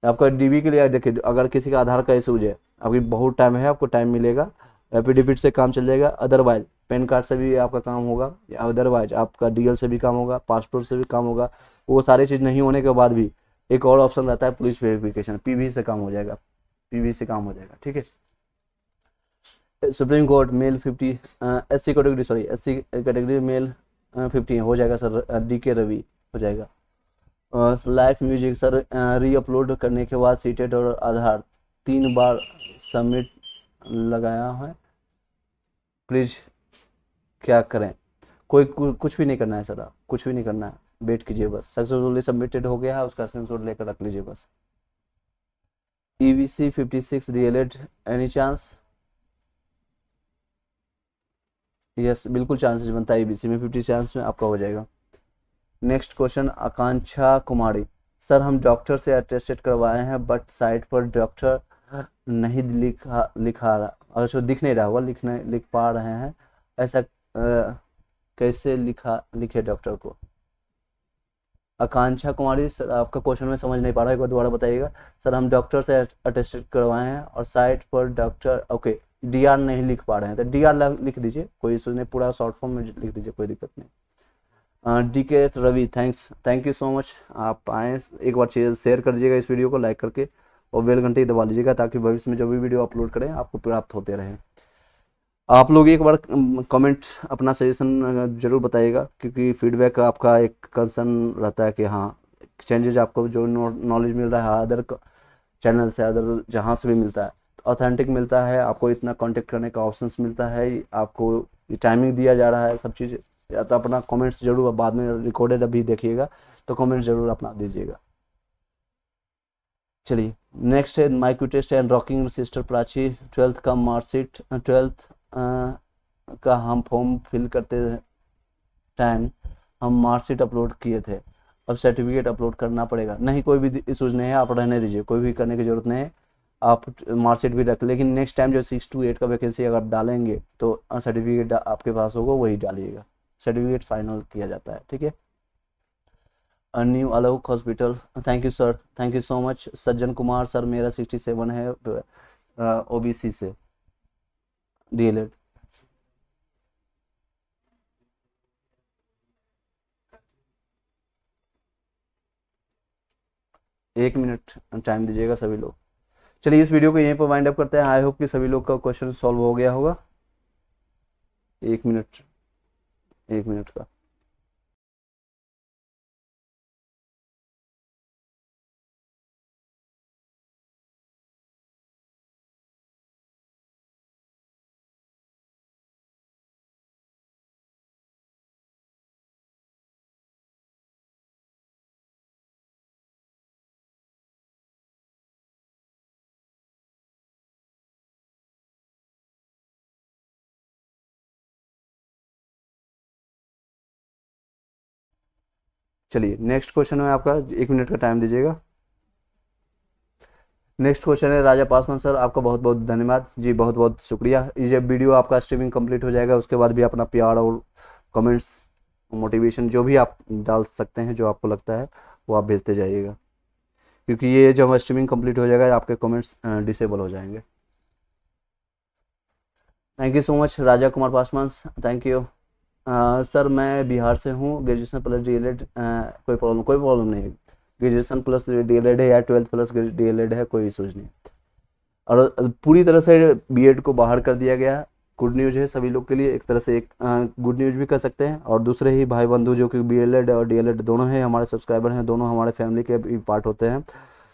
आपका डीबी के लिए देखिए, अगर किसी का आधार का इशूज है, अभी बहुत टाइम है, आपको टाइम मिलेगा, एफिडेविट से काम चल जाएगा, अदरवाइज पैन कार्ड से भी आपका काम होगा, या अदरवाइज आपका डीएल से भी काम होगा, पासपोर्ट से भी काम होगा। वो सारी चीज़ नहीं होने के बाद भी एक और ऑप्शन रहता है पुलिस वेरिफिकेशन, पीवी से काम हो जाएगा, पीवी से काम हो जाएगा, ठीक है। Supreme court male 50, SC category, sorry SC category male 50 हो जाएगा सर, डीके रवि हो जाएगा। Live music sir reupload करने के बाद सीटेड और आधार 3 बार सबमिट लगाया है, प्लीज़ क्या करें? कुछ भी नहीं करना है सर, आप कुछ भी नहीं करना है, वेट कीजिए बस। सक्सेसफुली सबमिटेड हो गया है, उसका स्क्रीनशॉट लेकर रख लीजिए बस। EBC 56 DLED any chance? Yes, बिल्कुल चांसेस बनता है, EBC में 50 चांस में आपका हो जाएगा। नेक्स्ट क्वेश्चन आकांक्षा कुमारी सर, हम डॉक्टर से अटेस्टेड करवाए हैं बट साइट पर डॉक्टर नहीं लिखा रहा, अच्छा दिख नहीं रहा होगा, लिख पा रहे हैं, ऐसा कैसे लिखे डॉक्टर को? आकांक्षा कुमारी सर, आपका क्वेश्चन में समझ नहीं पा रहा है, एक बार दोबारा बताइएगा। सर हम डॉक्टर से अटेस्टेड करवाए हैं और साइट पर डॉक्टर, ओके, DR नहीं लिख पा रहे हैं, तो DR लिख दीजिए, कोई इशू नहीं, पूरा शॉर्ट फॉर्म में लिख दीजिए, कोई दिक्कत नहीं। DK Ravi thank you so much, आप आए, एक बार शेयर कर दीजिएगा इस वीडियो को लाइक करके, और बेल घंटी दबा लीजिएगा ताकि भविष्य में जो भी वीडियो अपलोड करें आपको प्राप्त होते रहें। आप लोग एक बार कमेंट अपना सजेशन जरूर बताइएगा, क्योंकि फीडबैक आपका एक कंसर्न रहता है कि हाँ चेंजेज आपको जो नॉलेज मिल रहा है अदर चैनल से, अदर जहाँ से भी मिलता है तो ऑथेंटिक मिलता है, आपको इतना कांटेक्ट करने का ऑप्शंस मिलता है, आपको टाइमिंग दिया जा रहा है, सब चीज़। या तो अपना कमेंट्स जरूर बाद में रिकॉर्डेड अभी देखिएगा तो कमेंट्स जरूर अपना दीजिएगा। चलिए नेक्स्ट है micro test and rocking sister Prachi 12th का मार्कशीट, 12th का हम फॉर्म फिल करते टाइम हम मार्कशीट अपलोड किए थे, अब सर्टिफिकेट अपलोड करना पड़ेगा? नहीं, कोई भी इशूज़ नहीं है, आप रहने दीजिए, कोई भी करने की ज़रूरत नहीं है, आप मार्कशीट भी रख, लेकिन नेक्स्ट टाइम जो 6 to 8 का वैकेंसी अगर आप डालेंगे तो सर्टिफिकेट आपके पास होगा वही डालिएगा, सर्टिफिकेट फाइनल किया जाता है, ठीक है। New Alok hospital, thank you sir, thank you so much. Sajjan Kumar sir, मेरा 67 है, OBC से DLED। एक मिनट टाइम दीजिएगा सभी लोग। चलिए इस वीडियो को यहीं पर वाइंड अप करते हैं, आई होप कि सभी लोग का क्वेश्चन सॉल्व हो गया होगा। एक मिनट का चलिए नेक्स्ट क्वेश्चन है आपका, 1 मिनट का टाइम दीजिएगा। नेक्स्ट क्वेश्चन है राजा पासवान सर, आपका बहुत बहुत धन्यवाद जी, बहुत बहुत शुक्रिया। ये वीडियो आपका स्ट्रीमिंग कंप्लीट हो जाएगा, उसके बाद भी अपना प्यार और कमेंट्स, मोटिवेशन जो भी आप डाल सकते हैं, जो आपको लगता है वो आप भेजते जाइएगा, क्योंकि ये जब स्ट्रीमिंग कंप्लीट हो जाएगा आपके कमेंट्स डिसेबल हो जाएंगे। Thank you so much Raja Kumar Paswan, thank you. Sir मैं बिहार से हूँ, ग्रेजुएशन प्लस DLED, कोई प्रॉब्लम नहीं है, ग्रेजुएशन प्लस DLED है या 12th प्लस DLED है, कोई इशूज नहीं। और पूरी तरह से BEd को बाहर कर दिया गया, गुड न्यूज़ है सभी लोग के लिए, एक तरह से एक गुड न्यूज़ भी कर सकते हैं। और दूसरे ही भाई बंधु जो कि BLED और DLED दोनों हैं, हमारे सब्सक्राइबर हैं, दोनों हमारे फैमिली के भी पार्ट होते हैं,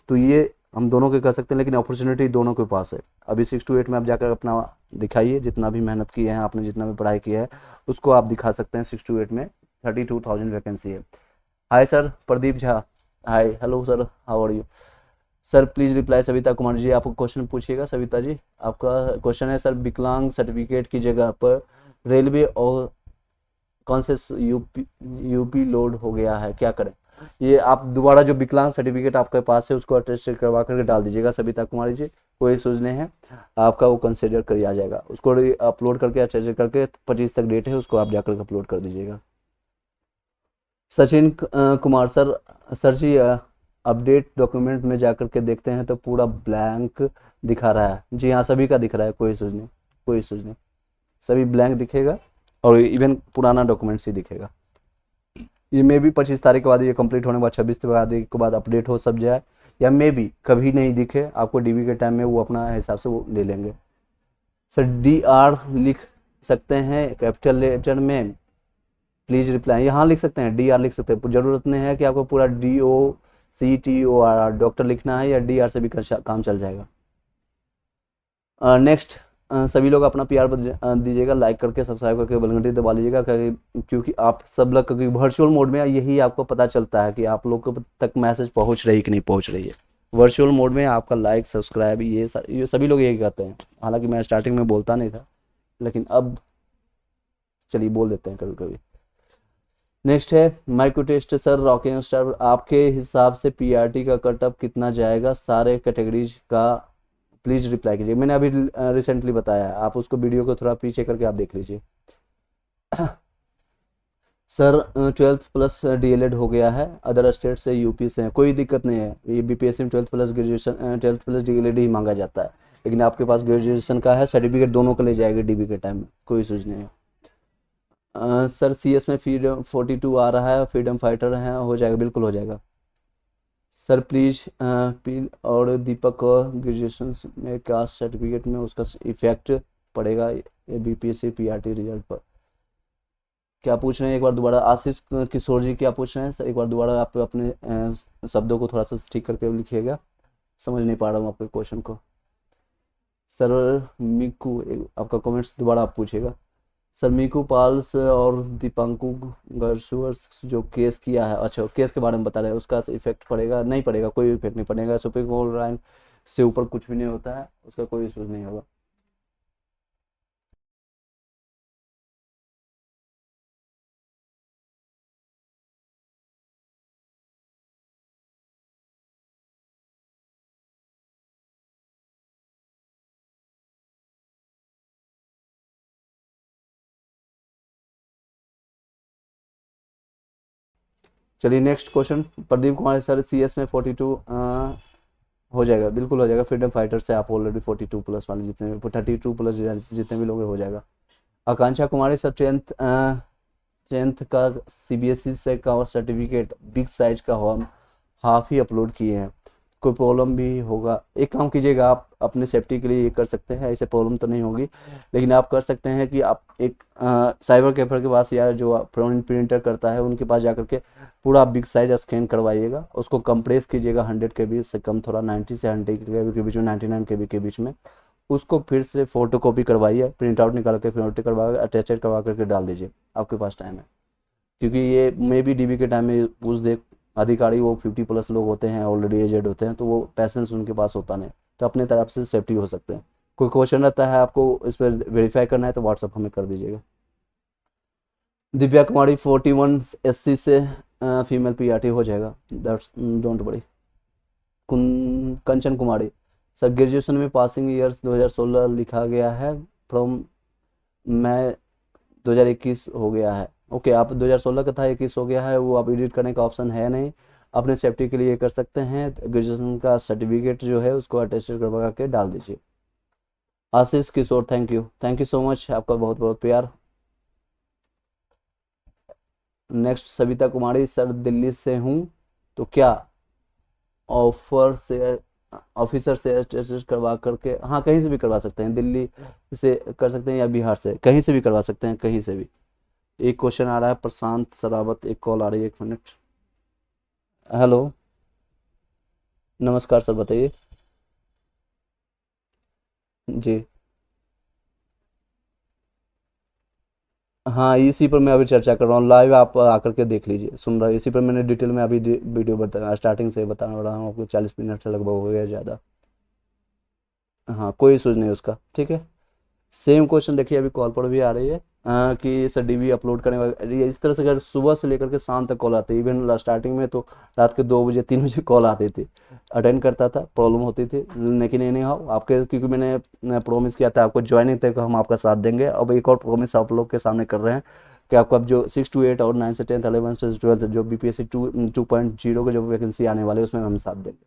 तो ये हम दोनों के कर सकते हैं, लेकिन अपॉर्चुनिटी दोनों के पास है। अभी 6 to 8 में आप जाकर अपना दिखाइए, जितना भी मेहनत की है आपने, जितना भी पढ़ाई किया है उसको आप दिखा सकते हैं। 6 to 8 में 32,000 वैकेंसी है। Hi sir Pradeep Jha, hi, hello sir, how are you sir, please reply Savita Kumar ji, आपको क्वेश्चन पूछिएगा सविता जी। आपका क्वेश्चन है सर, विकलांग सर्टिफिकेट की जगह पर रेलवे और कौन से यूपी लोड हो गया है, क्या करें? ये आप दोबारा जो विकलांग सर्टिफिकेट आपके पास है उसको अटेस्टेड करवा करके डाल दीजिएगा सविता कुमारी जी, कोई इशूज नहीं है, आपका वो कंसिडर किया जाएगा। उसको अपलोड करके अटेस्टेड करके 25 तक डेट है, उसको आप जाकर अपलोड कर दीजिएगा। सचिन कुमार सर जी, अपडेट डॉक्यूमेंट में जाकर के देखते हैं तो पूरा ब्लैंक दिखा रहा है। जी हाँ, सभी का दिख रहा है, कोई इशूज नहीं, कोई इशूज नहीं, सभी ब्लैंक दिखेगा और इवन पुराना डॉक्यूमेंट्स ही दिखेगा। ये मे भी 25 तारीख के बाद ये कंप्लीट होने के बाद 26 तारीख के बाद अपडेट हो सब जाए, या मे बी कभी नहीं दिखे आपको डीबी के टाइम में, वो अपना हिसाब से वो ले लेंगे। सर डी आर लिख सकते हैं कैपिटल लेटर में, प्लीज रिप्लाई, यहाँ लिख सकते हैं, डी आर लिख सकते हैं, जरूरत नहीं है कि आपको पूरा DOCTOR डॉक्टर लिखना है, या DR से भी काम चल जाएगा। नेक्स्ट, सभी लोग अपना प्यार दीजिएगा, लाइक करके सब्सक्राइब करके बेल घंटी दबा लीजिएगा, क्योंकि आप सब लोग, क्योंकि वर्चुअल मोड में यही आपको पता चलता है कि आप लोग तक मैसेज पहुंच रही कि नहीं पहुंच रही है। वर्चुअल मोड में आपका लाइक सब्सक्राइब ये सभी लोग यही कहते हैं, हालांकि मैं स्टार्टिंग में बोलता नहीं था, लेकिन अब चलिए बोल देते हैं कभी कभी। नेक्स्ट है micro test. Sir rocking star, आपके हिसाब से PRT का कटअप कितना जाएगा सारे कैटेगरीज का, प्लीज रिप्लाई कीजिए। मैंने अभी रिसेंटली बताया है, आप उसको वीडियो को थोड़ा पीछे करके आप देख लीजिए। सर 12th प्लस DLED हो गया है, अदर स्टेट से यूपी से है, कोई दिक्कत नहीं है। ये BPSC में 12th plus graduation 12th plus DLED ही मांगा जाता है, लेकिन आपके पास ग्रेजुएशन का है सर्टिफिकेट, दोनों को ले जाएगा DB के टाइम में, कोई सूझ नहीं है। सर CS में फ्रीडम 42 आ रहा है, फ्रीडम फाइटर है, हो जाएगा, बिल्कुल हो जाएगा। सर प्लीज और दीपक ग्रेजुएशन में कास्ट सर्टिफिकेट में उसका इफेक्ट पड़ेगा BPSC PRT रिजल्ट पर, क्या पूछ रहे हैं एक बार दोबारा? आशीष किशोर जी क्या पूछ रहे हैं सर, एक बार दोबारा आप अपने शब्दों को थोड़ा सा ठीक करके लिखिएगा, समझ नहीं पा रहा हूँ आपके क्वेश्चन को। सर मिकू, आपका कमेंट्स दोबारा आप पूछिएगा। सर मीकू पाल और दीपांकु गर्सुअर्स जो केस किया है, अच्छा केस के बारे में बता रहे हैं, उसका इफेक्ट पड़ेगा? नहीं पड़ेगा, कोई इफेक्ट नहीं पड़ेगा, सुप्रीम कोर्ट रैंक से ऊपर कुछ भी नहीं होता है, उसका कोई इशू नहीं होगा। चलिए next question, Pradeep Kumar sir CS में 42 हो जाएगा, बिल्कुल हो जाएगा। फ्रीडम फाइटर से आप ऑलरेडी 42 प्लस वाले जितने 32 प्लस जितने भी लोग हो जाएगा। आकांक्षा कुमारी सर 10th का CBSE से का सर्टिफिकेट बिग साइज का हम हाफ ही अपलोड किए हैं, कोई प्रॉब्लम भी होगा? एक काम कीजिएगा, आप अपने सेफ्टी के लिए ये कर सकते हैं, ऐसे प्रॉब्लम तो नहीं होगी, लेकिन आप कर सकते हैं कि आप एक साइबर कैफे के पास या जो प्रिंटर करता है उनके पास जाकर के पूरा बिग साइज स्कैन करवाइएगा, उसको कंप्रेस कीजिएगा 100 KB से कम, थोड़ा 90 से 100 KB के बीच में, 99 KB के बीच में, उसको फिर से फोटो कॉपी करवाइए, प्रिंट आउट निकाल के फोटो करवा अटैचेड करवा करके डाल दीजिए, आपके पास टाइम है, क्योंकि ये मे बी DB के टाइम में उस देख अधिकारी वो 50 प्लस लोग होते हैं, ऑलरेडी एजेड होते हैं, तो वो पैसेंस उनके पास होता नहीं, तो अपने तरफ से सेफ्टी हो सकते हैं। कोई क्वेश्चन रहता है आपको इस पर वेरीफाई करना है तो व्हाट्सअप हमें कर दीजिएगा। दिव्या कुमारी 41 SC से फीमेल PRT हो जाएगा, that's don't worry. Kanchan Kumari sir graduation में पासिंग ईयर्स 2016 लिखा गया है, फ्रॉम मैं 2021 हो गया है। ओके, आप 2016 का था, 21 हो गया है, वो आप एडिट करने का ऑप्शन है नहीं, अपने सेफ्टी के लिए कर सकते हैं, ग्रेजुएशन का सर्टिफिकेट जो है उसको अटेस्टेड करवा के डाल दीजिए। आशीष किशोर थैंक यू सो मच, आपका बहुत बहुत प्यार। नेक्स्ट सविता कुमारी सर दिल्ली से हूँ तो क्या ऑफिसर से अटेस्टेड करवा करके, हाँ कहीं से भी करवा सकते हैं, दिल्ली से कर सकते हैं या बिहार से, कहीं से भी करवा सकते हैं, कहीं से भी। एक क्वेश्चन आ रहा है प्रशांत सरावत, एक कॉल आ रही है, 1 मिनट। हेलो नमस्कार सर, बताइए जी। हाँ इसी पर मैं अभी चर्चा कर रहा हूँ, लाइव आप आकर के देख लीजिए, सुन रहा इसी पर मैंने डिटेल में अभी वीडियो बता स्टार्टिंग से बता रहा हूँ आपको, 40 मिनट से लगभग हो गया ज़्यादा। हाँ कोई इशूज नहीं उसका, ठीक है। सेम क्वेश्चन देखिए अभी कॉल पर भी आ रही है कि सर DB अपलोड करने वाले, इस तरह से अगर सुबह से लेकर के शाम तक कॉल आती है, इवन स्टार्टिंग में तो रात के 2 बजे 3 बजे कॉल आती थी, अटेंड करता था, प्रॉब्लम होती थी, लेकिन ये नहीं हो आपके, क्योंकि मैंने प्रॉमिस किया था आपको ज्वाइनिंग तक हम आपका साथ देंगे। अब एक और प्रॉमिस आप लोग के सामने कर रहे हैं कि आपको अब जो 6 to 8 और 9 से 10th 11 से 12th जो BPSC 2.0 के जो वैकेंसी आने वाले उसमें हम साथ देंगे,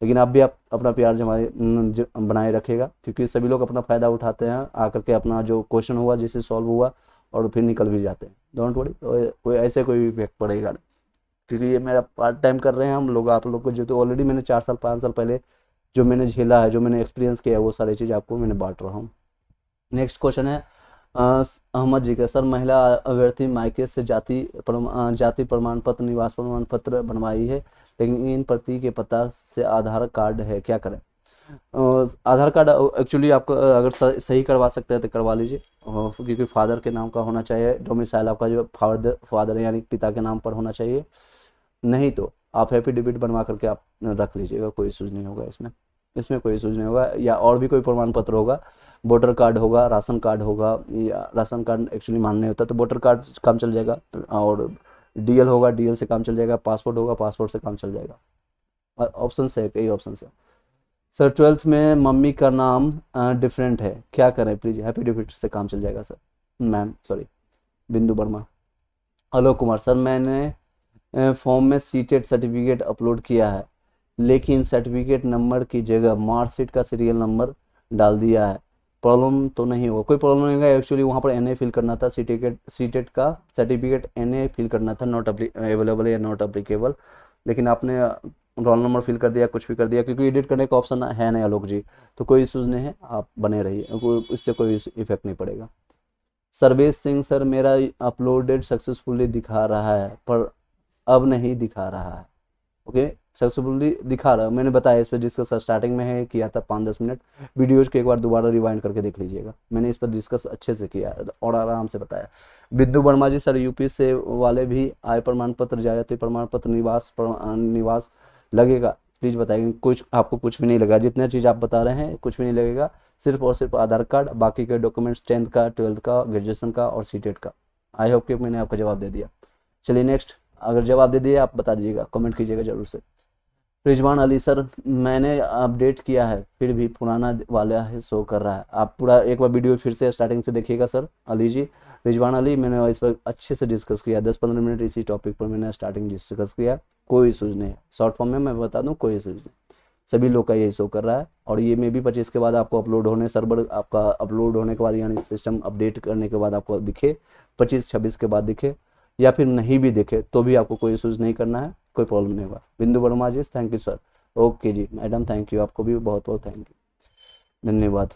लेकिन आप भी आप अपना प्यार बनाए रखेगा, क्योंकि सभी लोग अपना फ़ायदा उठाते हैं आकर के, अपना जो क्वेश्चन हुआ जिससे सॉल्व हुआ और फिर निकल भी जाते हैं, डोंट वरी, कोई ऐसे कोई इफेक्ट पड़ेगा नहीं। क्योंकि ये मेरा पार्ट टाइम कर रहे हैं हम लोग। आप लोग को जो तो ऑलरेडी मैंने 4 साल 5 साल पहले जो मैंने झेला है, जो मैंने एक्सपीरियंस किया है, वो सारी चीज़ आपको मैंने बांट रहा हूँ। नेक्स्ट क्वेश्चन है अहमद जी का, सर महिला अभ्यर्थी मायके से जाति प्रमाण पत्र, निवास प्रमाण पत्र बनवाई है, लेकिन इन पति के पता से आधार कार्ड है, क्या करें? आधार कार्ड एक्चुअली आपको अगर सही करवा सकते हैं तो करवा लीजिए, क्योंकि फादर के नाम का होना चाहिए, डोमिसाइल आपका जो फादर यानी पिता के नाम पर होना चाहिए। नहीं तो आप एफिडेविट बनवा करके आप रख लीजिएगा, कोई इशूज़ नहीं होगा इसमें कोई इशूज़ नहीं होगा। या और भी कोई प्रमाण पत्र होगा, वोटर कार्ड होगा, राशन कार्ड होगा, या राशन कार्ड एक्चुअली मान्य होता है तो वोटर कार्ड काम चल जाएगा, और डीएल होगा, डीएल से काम चल जाएगा, पासपोर्ट होगा, पासपोर्ट से काम चल जाएगा। ऑप्शन से कई ऑप्शन से। सर 12th में मम्मी का नाम डिफरेंट है, क्या करें प्लीज़? एफिडेविट से काम चल जाएगा सर। मैम सॉरी, बिंदु वर्मा। आलोक कुमार, सर मैंने फॉर्म में सीटेट सर्टिफिकेट अपलोड किया है, लेकिन सर्टिफिकेट नंबर की जगह मार्कशीट का सीरियल नंबर डाल दिया है, प्रॉब्लम तो नहीं होगा? कोई प्रॉब्लम नहीं होगा। एक्चुअली वहाँ पर एनए फिल करना था, सीटेट का सर्टिफिकेट एनए फिल करना था, नॉट अवेलेबल या नॉट अप्लीकेबल, लेकिन आपने रोल नंबर फिल कर दिया, कुछ भी कर दिया, क्योंकि एडिट करने का ऑप्शन है नहीं आलोक जी, तो कोई इशूज़ नहीं है, आप बने रहिए, इससे कोई इफेक्ट नहीं पड़ेगा। सर्वेश सिंह, सर मेरा अपलोडेड सक्सेसफुली दिखा रहा है पर अब नहीं दिखा रहा है। ओके, सक्सेसफुली दिखा रहा है, मैंने बताया इस पर डिस्कस स्टार्टिंग में है, किया था 5-10 मिनट, वीडियोज के एक बार दोबारा रिवाइंड करके देख लीजिएगा, मैंने इस पर डिस्कस अच्छे से किया और आराम से बताया। बिंदु वर्मा जी, सर यूपी से वाले भी आय प्रमाण पत्र, जाति प्रमाण पत्र, निवास लगेगा, प्लीज़ बताइए। आपको कुछ भी नहीं लगेगा, जितने चीज़ आप बता रहे हैं कुछ भी नहीं लगेगा, सिर्फ और सिर्फ आधार कार्ड, बाकी के डॉक्यूमेंट्स 10th का, 12th का, ग्रेजुएशन का और सीटेट का। आई होप कि मैंने आपका जवाब दे दिया। चलिए नेक्स्ट, अगर जवाब दे दिए आप बता दीजिएगा, कमेंट कीजिएगा जरूर से। रिजवान अली, सर मैंने अपडेट किया है फिर भी पुराना वाला है शो कर रहा है, आप पूरा एक बार वीडियो फिर से स्टार्टिंग से देखिएगा सर अली जी। रिजवान अली, मैंने इस पर अच्छे से डिस्कस किया, 10-15 मिनट इसी टॉपिक पर मैंने स्टार्टिंग डिस्कस किया, कोई इशूज़ नहीं है। शॉर्ट फॉर्म में मैं बता दूं, कोई इशूज़ नहीं, सभी लोग का यही शो कर रहा है। और ये मे भी 25 के बाद आपको अपलोड होने, सर्वर आपका अपलोड होने के बाद यानी सिस्टम अपडेट करने के बाद आपको दिखे, 25-26 के बाद दिखे, या फिर नहीं भी दिखे तो भी आपको कोई इशूज़ नहीं करना है, कोई प्रॉब्लम नहीं होगा। Bindu Verma ji, thank you sir. Okay जी मैडम, थैंक यू, आपको भी बहुत बहुत थैंक यू, धन्यवाद।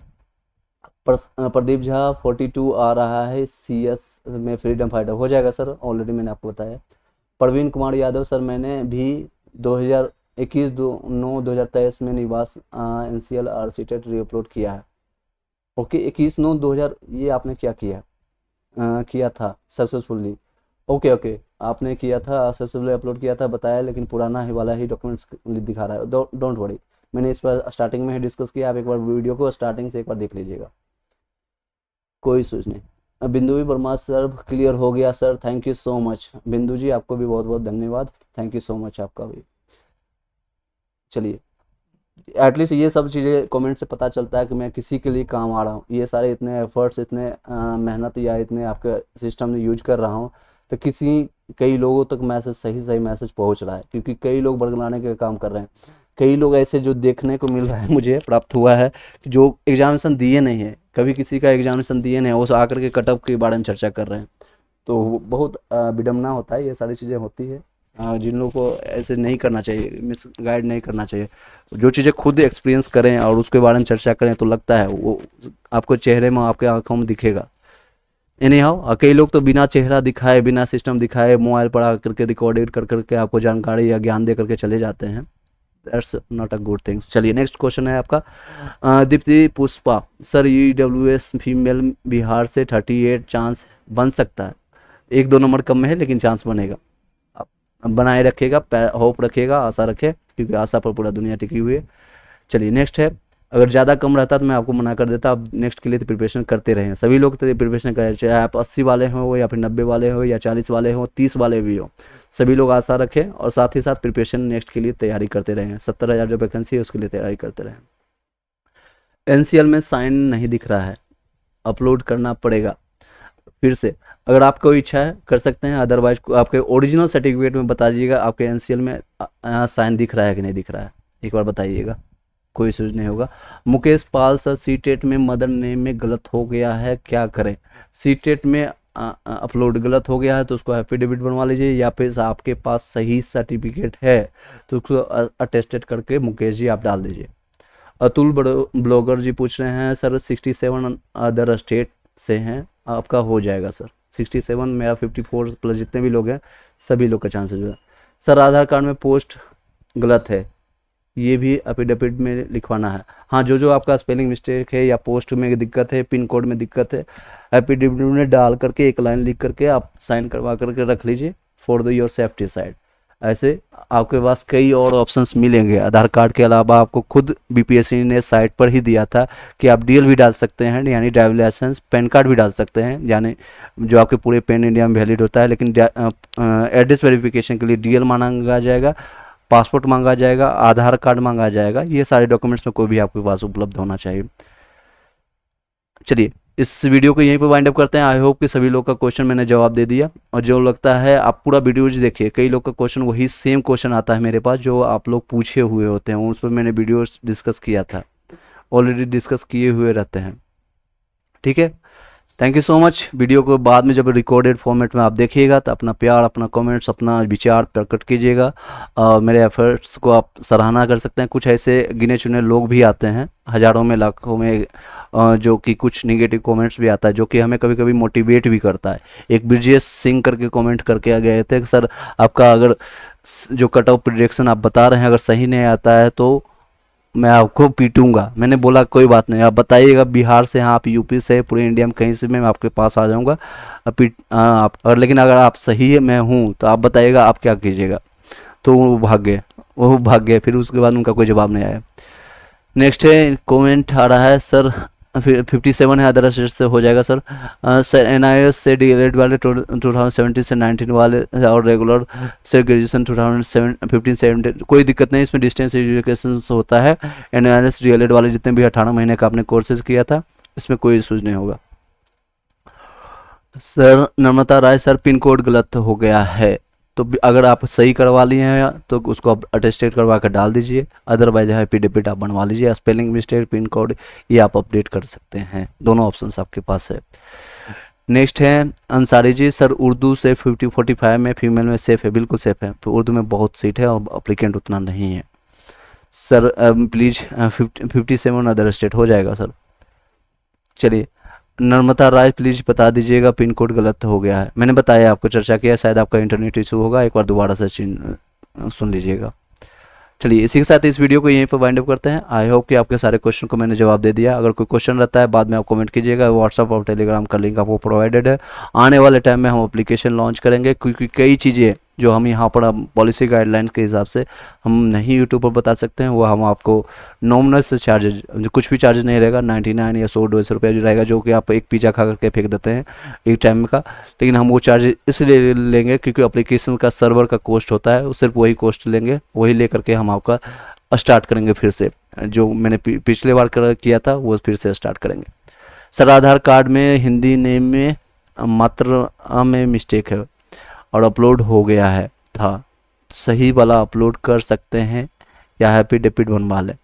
प्रदीप झा 42 आ रहा है, CS में फ्रीडम फाइटर हो जाएगा सर, ऑलरेडी मैंने आपको बताया। प्रवीण कुमार यादव, सर मैंने भी 2021-9-2023 में निवास NCL और सीटेट रीअपलोड किया है। ओके, 21-9-2000 ये आपने क्या किया था सक्सेसफुली? ओके, आपने किया था, सक्सेसफुली अपलोड किया था, बताया, लेकिन पुराना ही वाला ही डॉक्यूमेंट्स दिखा रहा है। डोंट वरी, मैंने इस पर स्टार्टिंग में ही डिस्कस किया, आप एक बार वीडियो को स्टार्टिंग से एक बार देख लीजिएगा, कोई सोच नहीं। बिंदु वर्मा, सर क्लियर हो गया sir, thank you so much. बिंदु जी आपको भी बहुत बहुत धन्यवाद, थैंक यू सो मच आपका भी। चलिए, एटलीस्ट ये सब चीज़ें कमेंट से पता चलता है कि मैं किसी के लिए काम आ रहा हूँ, ये सारे इतने एफर्ट्स, इतने मेहनत या इतने आपके सिस्टम में यूज कर रहा हूँ, तो कई लोगों तक मैसेज सही मैसेज पहुँच रहा है, क्योंकि कई लोग बरगलाने के काम कर रहे हैं। कई लोग ऐसे जो देखने को मिल रहा है, मुझे प्राप्त हुआ है कि जो एग्जामिनेशन दिए नहीं है, कभी किसी का एग्जामिनेशन दिए नहीं है, वो आकर के कटअप के बारे में चर्चा कर रहे हैं, तो बहुत विडम्बना होता है, ये सारी चीज़ें होती है। जिन लोगों को ऐसे नहीं करना चाहिए, मिस गाइड नहीं करना चाहिए, जो चीज़ें खुद एक्सपीरियंस करें और उसके बारे में चर्चा करें, तो लगता है वो आपको चेहरे में, आपके आंखों में दिखेगा। एनी हाउ, कई लोग तो बिना चेहरा दिखाए, बिना सिस्टम दिखाए, मोबाइल पर आ करके रिकॉर्डेड कर करके आपको जानकारी या ज्ञान दे करके चले जाते हैं, that's not a good things. चलिए नेक्स्ट क्वेश्चन है आपका Deepti Pushpa, sir EWS female Bihar से 38 चांस बन सकता है, 1-2 नंबर कम है लेकिन चांस बनेगा, बनाए रखेगा, होप रखेगा, आशा रखे, क्योंकि आशा पर पूरा दुनिया टिकी हुई है। चलिए नेक्स्ट है, अगर ज़्यादा कम रहता तो मैं आपको मना कर देता, आप नेक्स्ट के लिए तो प्रिपरेशन करते रहें, सभी लोग तो प्रिपरेशन करें, चाहे आप 80 वाले हो या फिर 90 वाले हो या 40 वाले हो, 30 वाले भी हो, सभी लोग आशा रखें और साथ ही साथ प्रिपरेशन नेक्स्ट के लिए तैयारी करते रहें। 70,000 जो वैकेंसी है उसके लिए तैयारी करते रहें। NCL में साइन नहीं दिख रहा है, अपलोड करना पड़ेगा फिर से, अगर आपको इच्छा है कर सकते हैं, अदरवाइज आपके ओरिजिनल सर्टिफिकेट में बता दीजिएगा आपके NCL में साइन दिख रहा है कि नहीं दिख रहा है, एक बार बताइएगा, कोई इशूज नहीं होगा। मुकेश पाल, सर सीटेट में मदर नेम में गलत हो गया है, क्या करें? सीटेट में अपलोड गलत हो गया है तो उसको एफिडेविट बनवा लीजिए, या फिर आपके पास सही सर्टिफिकेट है तो उसको अटेस्टेड करके मुकेश जी आप डाल दीजिए। अतुल ब्लॉगर जी पूछ रहे हैं सर 67 अदर स्टेट से हैं, आपका हो जाएगा सर। 67 मेरा 54 प्लस जितने भी लोग हैं सभी लोग का चांसेस है। सर आधार कार्ड में पोस्ट गलत है, ये भी एफिडेविट में लिखवाना है। हाँ, जो आपका स्पेलिंग मिस्टेक है या पोस्ट में दिक्कत है, पिन कोड में दिक्कत है, एफिडेविट में डाल करके एक लाइन लिख करके आप साइन करवा करके रख लीजिए for the your safety side. ऐसे आपके पास कई और ऑप्शंस मिलेंगे। आधार कार्ड के अलावा आपको खुद बीपीएससी ने साइट पर ही दिया था कि आप डीएल भी डाल सकते हैं, यानी ड्राइविंग लाइसेंस, पैन कार्ड भी डाल सकते हैं, यानी जो आपके पूरे पैन इंडिया में वैलिड होता है। लेकिन एड्रेस वेरिफिकेशन के लिए डीएल मांगा जाएगा, पासपोर्ट मांगा जाएगा, आधार कार्ड मांगा जाएगा। ये सारे डॉक्यूमेंट्स में कोई भी आपके पास उपलब्ध होना चाहिए। चलिए इस वीडियो को यहीं पर वाइंड अप करते हैं। आई होप कि सभी लोग का क्वेश्चन मैंने जवाब दे दिया, और जो लगता है आप पूरा वीडियोज देखिए, कई लोग का क्वेश्चन वही सेम क्वेश्चन आता है मेरे पास जो आप लोग पूछे हुए होते हैं, उस पर मैंने वीडियो डिस्कस किया था, ऑलरेडी डिस्कस किए हुए रहते हैं। ठीक है, thank you so much. Video को बाद में जब रिकॉर्डेड फॉर्मेट में आप देखिएगा तो अपना प्यार, अपना कमेंट्स, अपना विचार प्रकट कीजिएगा। मेरे एफर्ट्स को आप सराहना कर सकते हैं। कुछ ऐसे गिने चुने लोग भी आते हैं, हज़ारों में लाखों में, जो कि कुछ निगेटिव कमेंट्स भी आता है जो कि हमें कभी कभी मोटिवेट भी करता है। एक ब्रिजेश सिंह करके कमेंट करके आ गए थे कि सर आपका अगर जो कट ऑफ प्रेडिक्शन आप बता रहे हैं अगर सही नहीं आता है तो मैं आपको पीटूंगा। मैंने बोला कोई बात नहीं, आप बताइएगा बिहार से हैं, आप यूपी से, पूरे इंडिया में कहीं से मैं आपके पास आ जाऊंगा आप और, लेकिन अगर आप सही है मैं हूँ तो आप बताइएगा आप क्या कीजिएगा। तो वो भाग गए, फिर उसके बाद उनका कोई जवाब नहीं आया। नेक्स्ट है कमेंट आ रहा है सर 57 है अदर स्टेट से हो जाएगा सर। सर एनआईएस से डीएलएड वाले 2017 से 19 वाले और रेगुलर से ग्रेजुएशन 2015-17 कोई दिक्कत नहीं, इसमें डिस्टेंस एजुकेशन होता है। एनआईएस डीएलएड वाले जितने भी 18 महीने का आपने कोर्सेज किया था इसमें कोई इशूज नहीं होगा। सर नम्रता राय सर पिन कोड गलत हो गया है, तो अगर आप सही करवा लिए हैं तो उसको आप अटेस्टेड करवा कर डाल दीजिए, अदरवाइज एफिडेविट आप बनवा लीजिए। स्पेलिंग मिस्टेक, पिन कोड ये आप अपडेट कर सकते हैं, दोनों ऑप्शंस आपके पास है। नेक्स्ट है अंसारी जी सर उर्दू से 45 में फीमेल में सेफ़ है? बिल्कुल सेफ़ है, तो उर्दू में बहुत सीट है और अप्लीकेंट उतना नहीं है सर। प्लीज़ 57 अदर स्टेट हो जाएगा सर। चलिए नर्मदा राय प्लीज़ बता दीजिएगा पिन कोड गलत हो गया है। मैंने बताया आपको, चर्चा किया, शायद आपका इंटरनेट इशू होगा, एक बार दोबारा से सुन लीजिएगा। चलिए इसी के साथ इस वीडियो को यहीं पर वाइंड अप करते हैं। आई होप कि आपके सारे क्वेश्चन को मैंने जवाब दे दिया। अगर कोई क्वेश्चन रहता है बाद में आप कमेंट कीजिएगा। व्हाट्सअप और टेलीग्राम का लिंक आपको प्रोवाइडेड है। आने वाले टाइम में हम एप्लीकेशन लॉन्च करेंगे, क्योंकि कई चीज़ें जो हम यहाँ पर पॉलिसी गाइडलाइंस के हिसाब से हम नहीं यूट्यूब पर बता सकते हैं, वो हम आपको नॉमिनल से चार्जेज, जो कुछ भी चार्जेज नहीं रहेगा, 99 या 100-200 रुपये जो रहेगा, जो कि आप एक पिज़्ज़ा खा करके फेंक देते हैं एक टाइम का। लेकिन हम वो चार्जेज इसलिए लेंगे क्योंकि एप्लीकेशन का सर्वर का कॉस्ट होता है, वो सिर्फ वही कॉस्ट लेंगे, वही ले करके हम आपका स्टार्ट करेंगे फिर से। जो मैंने पिछले बार किया था वो फिर से स्टार्ट करेंगे। सर आधार कार्ड में हिंदी नेम में मात्रा में मिस्टेक है और अपलोड हो गया है था, सही वाला अपलोड कर सकते हैं या एफिडेविट बनवा लें?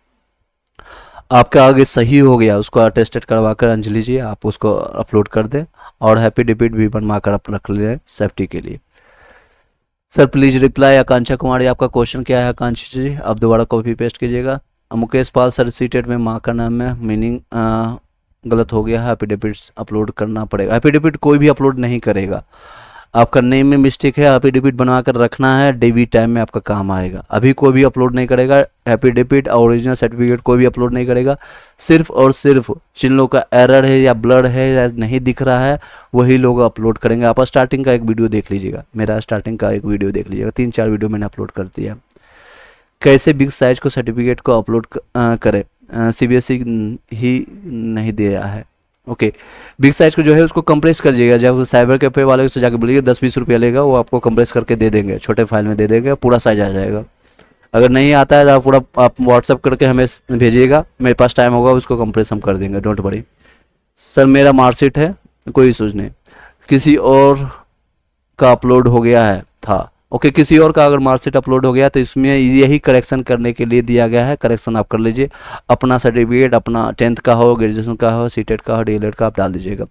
आपका आगे सही हो गया उसको अटेस्टेड करवा कर अंजलि जी आप उसको अपलोड कर दें और एफिडेविट भी बनवा कर आप रख लें सेफ्टी के लिए। सर प्लीज़ रिप्लाई आकांक्षा कुमारी, आपका क्वेश्चन क्या है आकांक्षा जी? आप दोबारा कॉपी पेस्ट कीजिएगा। मुकेश पाल सर सीटेड में माँ का नाम में मीनिंग गलत हो गया है, एफिडेविट अपलोड करना पड़ेगा। एफिडेविट कोई भी अपलोड नहीं करेगा, आपका नेम में मिस्टेक है, एफिडेविट बनवा कर रखना है, डेवी टाइम में आपका काम आएगा। अभी कोई भी अपलोड नहीं करेगा, एफिडेविट और ओरिजिनल सर्टिफिकेट कोई भी अपलोड नहीं करेगा। सिर्फ और सिर्फ जिन लोगों का एरर है या ब्लर है या नहीं दिख रहा है वही लोग अपलोड करेंगे। आप स्टार्टिंग का एक वीडियो देख लीजिएगा, मेरा स्टार्टिंग का एक वीडियो देख लीजिएगा, 3-4 वीडियो मैंने अपलोड कर दिया। कैसे बिग साइज को सर्टिफिकेट को अपलोड करें? CBSE ही नहीं दिया है। ओके, बिग साइज को जो है उसको कंप्रेस कर दीजिएगा। जब साइबर कैफे वाले से जाकर बोलिए 10-20 रुपया लेगा, वो आपको कंप्रेस करके दे देंगे, छोटे फाइल में दे देंगे, पूरा साइज आ जाएगा। अगर नहीं आता है तो आप पूरा आप व्हाट्सअप करके हमें भेजिएगा, मेरे पास टाइम होगा उसको कंप्रेस हम कर देंगे, डोंट वरी। सर मेरा मार्कशीट है, कोई इशूज नहीं, किसी और का अपलोड हो गया है था। ओके, किसी और का अगर मार्कशीट अपलोड हो गया तो इसमें यही करेक्शन करने के लिए दिया गया है, करेक्शन आप कर लीजिए। अपना सर्टिफिकेट, अपना 10th का हो, ग्रेजुएशन का हो, सीटेट का हो, डीएलएड का आप डाल दीजिएगा।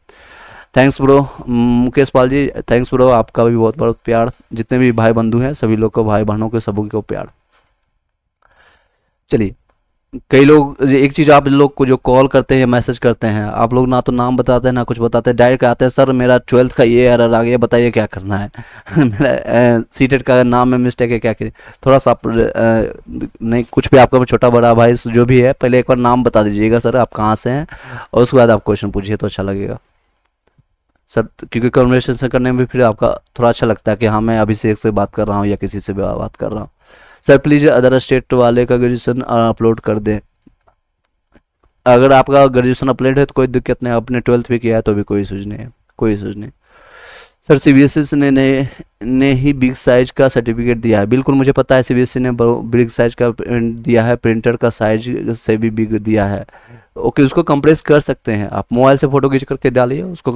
Thanks bro Mukesh Pal ji, thanks bro, आपका भी बहुत बहुत प्यार। जितने भी भाई बंधु हैं सभी लोग को, भाई बहनों के सभी को प्यार। चलिए, कई लोग एक चीज़, आप लोग को जो कॉल करते हैं, मैसेज करते हैं, आप लोग ना तो नाम बताते हैं ना कुछ बताते हैं, डायरेक्ट आते हैं, सर मेरा 12th का ये एरर आ गया, बताइए क्या करना है। मेरा सीटेड का नाम में मिस्टेक है, क्या करें। थोड़ा सा आप नहीं, कुछ भी आपका छोटा बड़ा भाई जो भी है, पहले एक बार नाम बता दीजिएगा सर आप कहाँ से हैं, और उसके बाद आप क्वेश्चन पूछिए तो अच्छा लगेगा सर, क्योंकि कन्वर्सेशन करने में भी फिर आपका थोड़ा अच्छा लगता है कि हाँ मैं अभिषेक से बात कर रहा हूँ या किसी से भी बात कर रहा हूँ। सर प्लीज़ अदर स्टेट वाले का ग्रेजुएशन अपलोड कर दें। अगर आपका ग्रेजुएशन अपलोड है तो कोई दिक्कत नहीं, आपने 12th भी किया है तो भी कोई इशूज नहीं है, कोई इशूज नहीं। सर सीबीएसई ने ही बिग साइज का सर्टिफिकेट दिया है, बिल्कुल मुझे पता है, सीबीएसई ने बिग साइज का दिया है, प्रिंटर का साइज से भी बिग दिया है। ओके, उसको कंप्रेस कर सकते हैं आप, मोबाइल से फ़ोटो खींच करके डालिए, उसको